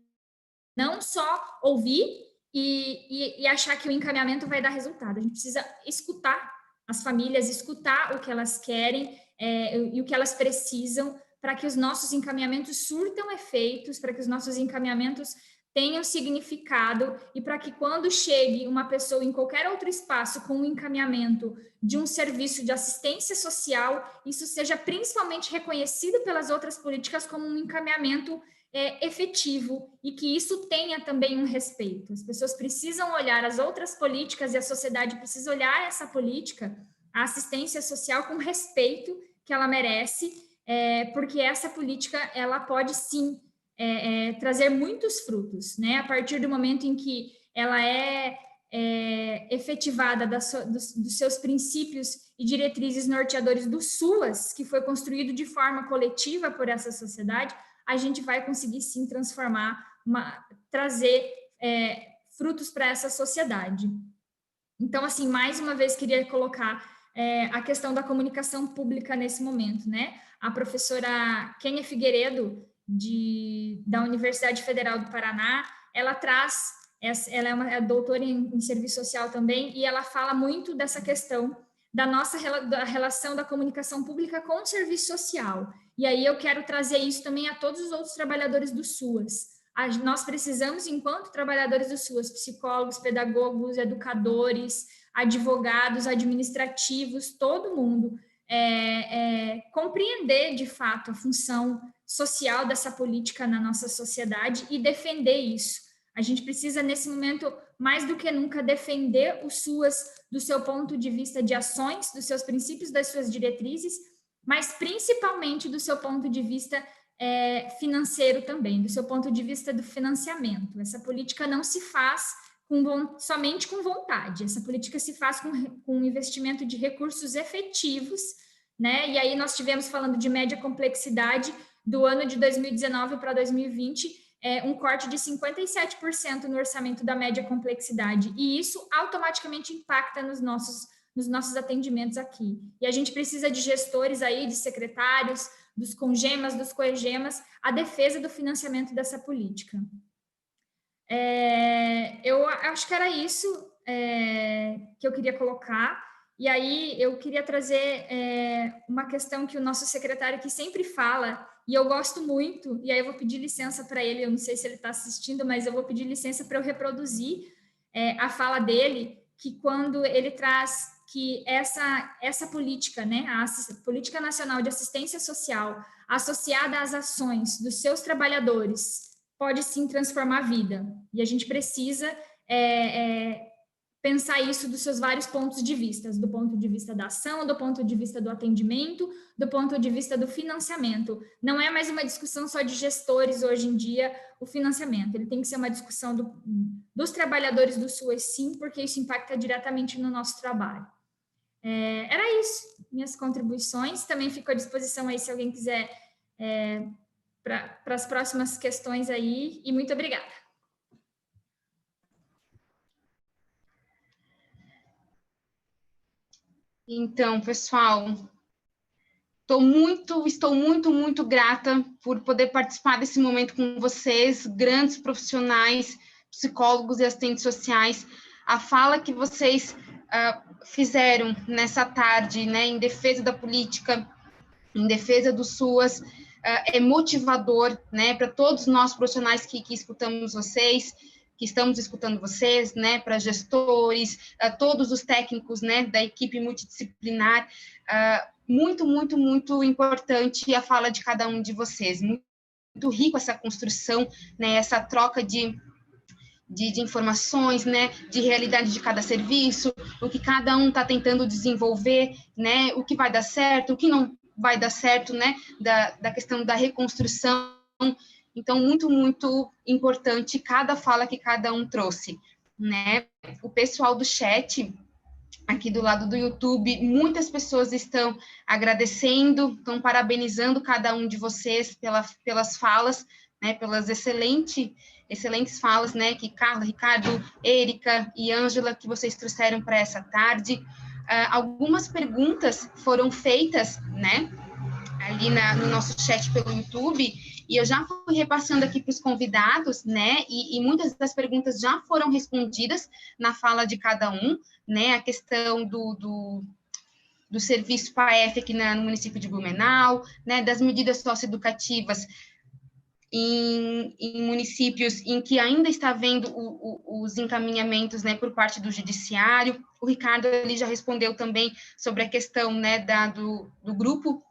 Não só ouvir e achar que o encaminhamento vai dar resultado. A gente precisa escutar as famílias, escutar o que elas querem e o que elas precisam para que os nossos encaminhamentos surtam efeitos, para que os nossos encaminhamentos tenham significado e para que quando chegue uma pessoa em qualquer outro espaço com um encaminhamento de um serviço de assistência social, isso seja principalmente reconhecido pelas outras políticas como um encaminhamento efetivo e que isso tenha também um respeito. As pessoas precisam olhar as outras políticas e a sociedade precisa olhar essa política, a assistência social, com respeito que ela merece, porque essa política ela pode sim trazer muitos frutos, né? A partir do momento em que ela é efetivada dos seus princípios e diretrizes norteadores do SUAS, que foi construído de forma coletiva por essa sociedade, a gente vai conseguir sim transformar, trazer frutos para essa sociedade. Então, assim, mais uma vez queria colocar a questão da comunicação pública nesse momento, né? A professora Kênia Figueiredo, da Universidade Federal do Paraná, ela traz, ela é doutora em serviço social também, e ela fala muito dessa questão da relação da comunicação pública com o serviço social. E aí eu quero trazer isso também a todos os outros trabalhadores do SUAS. Nós precisamos, enquanto trabalhadores do SUAS, psicólogos, pedagogos, educadores, advogados, administrativos, todo mundo, compreender de fato a função social dessa política na nossa sociedade e defender isso. A gente precisa, nesse momento, mais do que nunca, defender o SUAS do seu ponto de vista de ações, dos seus princípios, das suas diretrizes, mas principalmente do seu ponto de vista financeiro também, do seu ponto de vista do financiamento. Essa política não se faz somente com vontade, essa política se faz com investimento de recursos efetivos, né? E aí nós tivemos, falando de média complexidade, do ano de 2019 para 2020, um corte de 57% no orçamento da média complexidade, e isso automaticamente impacta nos nossos atendimentos aqui. E a gente precisa de gestores aí, de secretários, dos CONGEMAS, dos COEGEMAS, a defesa do financiamento dessa política. Eu acho que era isso que eu queria colocar. E aí eu queria trazer uma questão que o nosso secretário aqui sempre fala, e eu gosto muito, e aí eu vou pedir licença para ele, eu não sei se ele está assistindo, mas eu vou pedir licença para eu reproduzir a fala dele, que quando ele traz que essa política, né, a Política Nacional de Assistência Social, associada às ações dos seus trabalhadores, pode sim transformar a vida. E a gente precisa pensar isso dos seus vários pontos de vista, do ponto de vista da ação, do ponto de vista do atendimento, do ponto de vista do financiamento. Não é mais uma discussão só de gestores hoje em dia, o financiamento. Ele tem que ser uma discussão dos trabalhadores do SUAS, sim, porque isso impacta diretamente no nosso trabalho. Era isso, minhas contribuições. Também fico à disposição aí se alguém quiser para as próximas questões aí, e muito obrigada. Então, pessoal, estou muito grata por poder participar desse momento com vocês, grandes profissionais, psicólogos e assistentes sociais. A fala que vocês fizeram nessa tarde, né, em defesa da política, em defesa do SUAS, é motivador, né, para todos nós profissionais que escutamos vocês, que estamos escutando vocês, né, para gestores, todos os técnicos, né, da equipe multidisciplinar. Muito importante a fala de cada um de vocês. Muito rico essa construção, né, essa troca de informações, né, de realidade de cada serviço, o que cada um está tentando desenvolver, né, o que vai dar certo, o que não vai dar certo, né, da questão da reconstrução. Então, muito importante cada fala que cada um trouxe, né? O pessoal do chat, aqui do lado do YouTube, muitas pessoas estão agradecendo, estão parabenizando cada um de vocês pelas falas, né? Pelas excelentes falas, né? Que Carla, Ricardo, Érica e Ângela, que vocês trouxeram para essa tarde. Algumas perguntas foram feitas, né? Ali no nosso chat pelo YouTube, e eu já fui repassando aqui para os convidados, né, e muitas das perguntas já foram respondidas na fala de cada um, né, a questão do serviço PAEF aqui no município de Blumenau, né, das medidas socioeducativas em municípios em que ainda está havendo os encaminhamentos, né, por parte do judiciário. O Ricardo ali já respondeu também sobre a questão, né, do grupo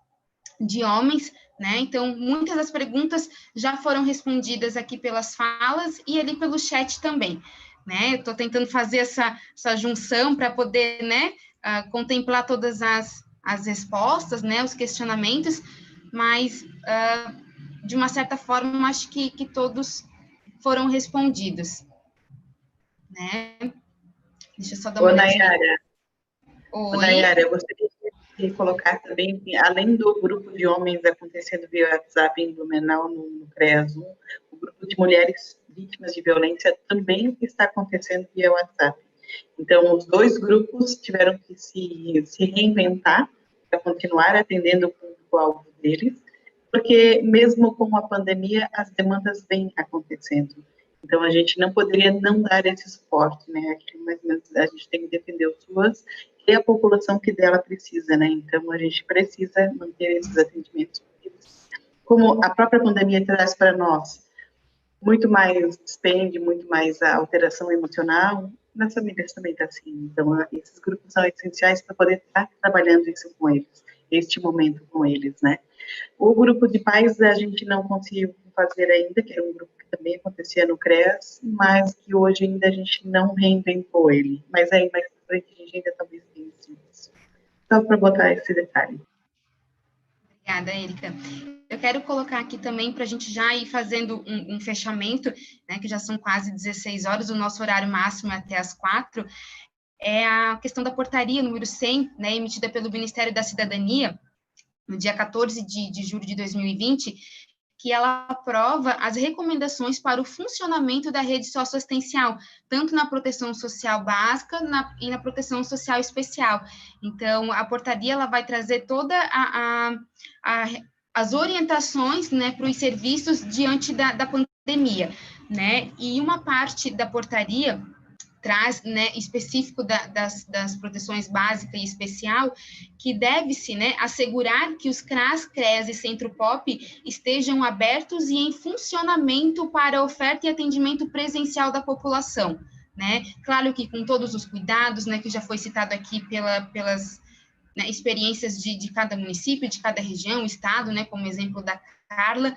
de homens, né? Então, muitas das perguntas já foram respondidas aqui pelas falas e ali pelo chat também, né? Eu estou tentando fazer essa junção para poder, né, contemplar todas as respostas, né, os questionamentos, mas, de uma certa forma, acho que todos foram respondidos, né? Deixa eu só dar uma olhadinha. Nayara, eu gostaria de colocar também, além do grupo de homens acontecendo via WhatsApp em Blumenau, no CREAS 1, o grupo de mulheres vítimas de violência também está acontecendo via WhatsApp. Então, os dois grupos tiveram que se reinventar para continuar atendendo o público-alvo deles, porque mesmo com a pandemia, as demandas vêm acontecendo. Então, a gente não poderia não dar esse suporte, né? Aqui, mais ou menos, a gente tem que defender o SUAS e a população que dela precisa, né? Então, a gente precisa manter esses atendimentos. Como a própria pandemia traz para nós muito mais dispende, muito mais a alteração emocional, nas famílias também está assim. Então, esses grupos são essenciais para poder estar trabalhando isso com eles, este momento com eles, né? O grupo de pais a gente não conseguiu fazer ainda, que era um grupo que também acontecia no CREAS, mas que hoje ainda a gente não reinventou ele. Mas aí mais pra frente a gente ainda talvez tenha isso. Só para botar esse detalhe. Obrigada, Érica. Eu quero colocar aqui também para a gente já ir fazendo um fechamento, né, que já são quase 16 horas, o nosso horário máximo é até as 4, é a questão da portaria número 100, né, emitida pelo Ministério da Cidadania, no dia 14 de julho de 2020, que ela aprova as recomendações para o funcionamento da rede socioassistencial, tanto na proteção social básica e na proteção social especial. Então, a portaria ela vai trazer toda as orientações, né, para os serviços diante da pandemia, né? E uma parte da portaria traz, né, específico das proteções básica e especial, que deve-se, né, assegurar que os CRAS, CREAS e Centro POP estejam abertos e em funcionamento para oferta e atendimento presencial da população, né? Claro que com todos os cuidados, né, que já foi citado aqui pelas, né, experiências de cada município, de cada região, estado, né, como exemplo da Carla,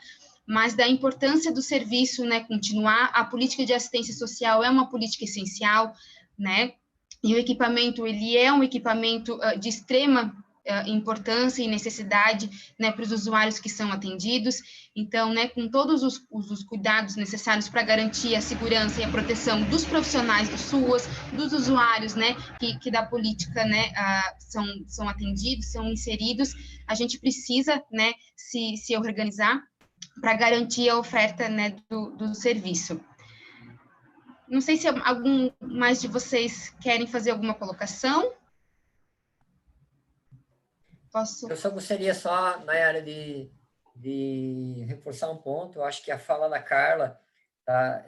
mas da importância do serviço, né, continuar. A política de assistência social é uma política essencial, né, e o equipamento, ele é um equipamento de extrema importância e necessidade, né, para os usuários que são atendidos. Então, né, com todos os cuidados necessários para garantir a segurança e a proteção dos profissionais do SUAS, dos usuários, né, que da política, né, são atendidos, são inseridos, a gente precisa, né, se organizar para garantir a oferta, né, do serviço. Não sei se algum mais de vocês querem fazer alguma colocação. Posso? Eu só gostaria só, Nayara, de reforçar um ponto. Eu acho que a fala da Carla tá,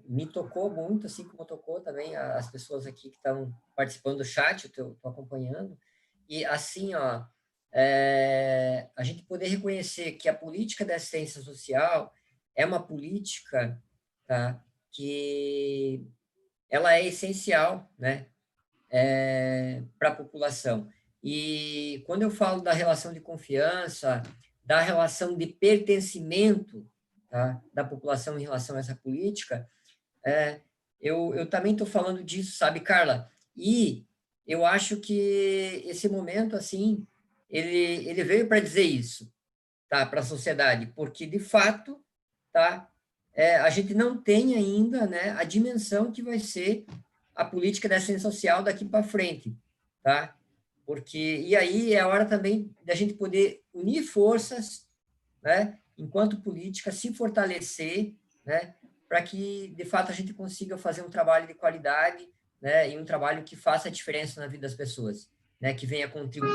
me tocou muito, assim como tocou também as pessoas aqui que estão participando do chat, eu estou acompanhando. E assim, ó, a gente poder reconhecer que a política da assistência social é uma política, tá, que ela é essencial, né, para a população. E quando eu falo da relação de confiança, da relação de pertencimento, tá, da população em relação a essa política, eu também estou falando disso, sabe, Carla? E eu acho que esse momento, assim, ele veio para dizer isso, tá, para a sociedade, porque, de fato, tá, a gente não tem ainda, né, a dimensão que vai ser a política da assistência social daqui para frente, tá? Porque, e aí é a hora também da gente poder unir forças, né, enquanto política, se fortalecer, né, para que, de fato, a gente consiga fazer um trabalho de qualidade, né, e um trabalho que faça a diferença na vida das pessoas, né, que venha contribuir.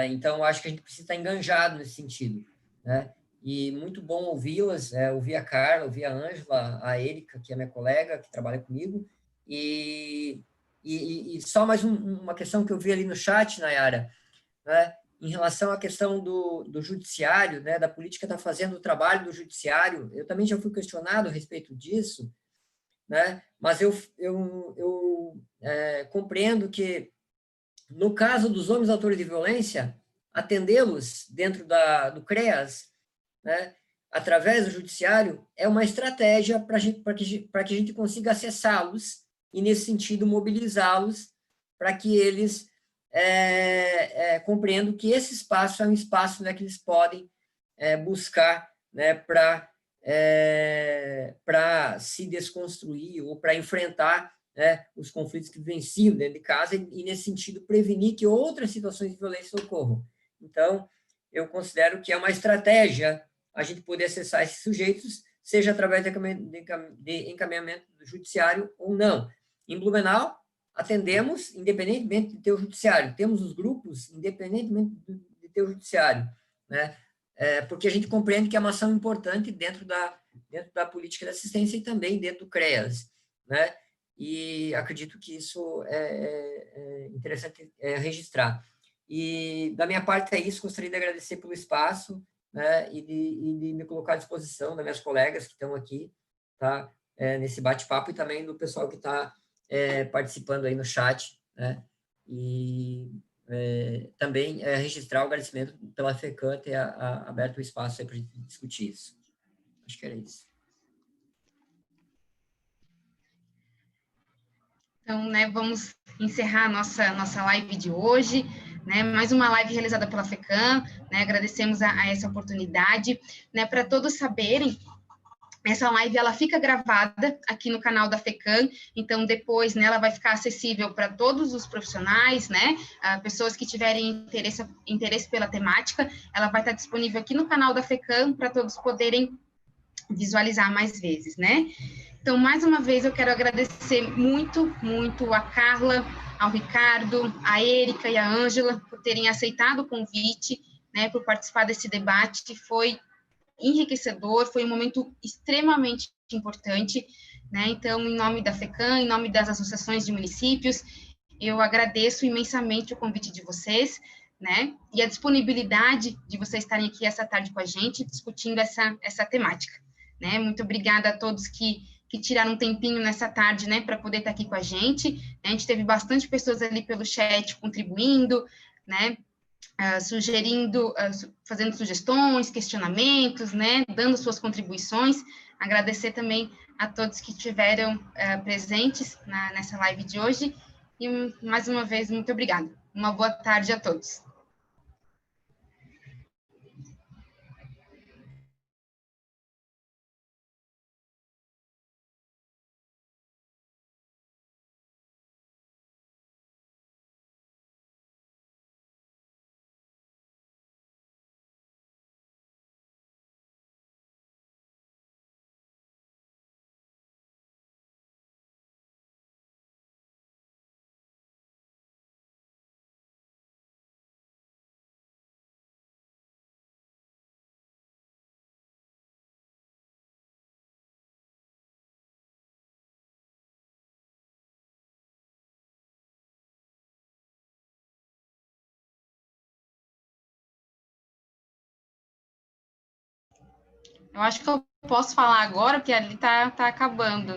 Então, acho que a gente precisa estar enganjado nesse sentido, né? E muito bom ouvi-las, ouvir a Carla, ouvir a Ângela, a Érica, que é minha colega, que trabalha comigo, e só mais uma questão que eu vi ali no chat, Nayara, né, em relação à questão do judiciário, né, da política está fazendo o trabalho do judiciário. Eu também já fui questionado a respeito disso, né, mas eu compreendo que, no caso dos homens autores de violência, atendê-los dentro do CREAS, né, através do judiciário, é uma estratégia para que a gente consiga acessá-los e, nesse sentido, mobilizá-los para que eles compreendam que esse espaço é um espaço, né, que eles podem buscar, né, para se desconstruir ou para enfrentar, né, os conflitos que vivenciam dentro de casa e, nesse sentido, prevenir que outras situações de violência ocorram. Então, eu considero que é uma estratégia a gente poder acessar esses sujeitos, seja através de encaminhamento do judiciário ou não. Em Blumenau, atendemos independentemente de ter o judiciário. Temos os grupos independentemente de ter o judiciário, né? Porque a gente compreende que é uma ação importante dentro dentro da política de assistência e também dentro do CREAS, né? E acredito que isso é interessante registrar. E, da minha parte, é isso. Gostaria de agradecer pelo espaço, né, e de me colocar à disposição das minhas colegas que estão aqui, tá, nesse bate-papo, e também do pessoal que está participando aí no chat, né, e também registrar o agradecimento pela FECAM ter aberto o espaço para a gente discutir isso. Acho que era isso. Então, né, vamos encerrar a nossa live de hoje, né, mais uma live realizada pela FECAM, né, agradecemos a essa oportunidade, né, para todos saberem, essa live ela fica gravada aqui no canal da FECAM, então depois, né, ela vai ficar acessível para todos os profissionais, né, pessoas que tiverem interesse pela temática, ela vai estar disponível aqui no canal da FECAM para todos poderem visualizar mais vezes, né. Então, mais uma vez, eu quero agradecer muito, muito a Carla, ao Ricardo, a Érica e a Ângela por terem aceitado o convite, né, por participar desse debate. Foi enriquecedor, foi um momento extremamente importante, né? Então, em nome da FECAM, em nome das associações de municípios, eu agradeço imensamente o convite de vocês, né? E a disponibilidade de vocês estarem aqui essa tarde com a gente, discutindo essa temática, né? Muito obrigada a todos que tiraram um tempinho nessa tarde, né, para poder estar aqui com a gente. A gente teve bastante pessoas ali pelo chat contribuindo, né, sugerindo, fazendo sugestões, questionamentos, né, dando suas contribuições. Agradecer também a todos que estiveram presentes nessa live de hoje. E, mais uma vez, muito obrigada. Uma boa tarde a todos. Eu acho que eu posso falar agora, porque ali está acabando.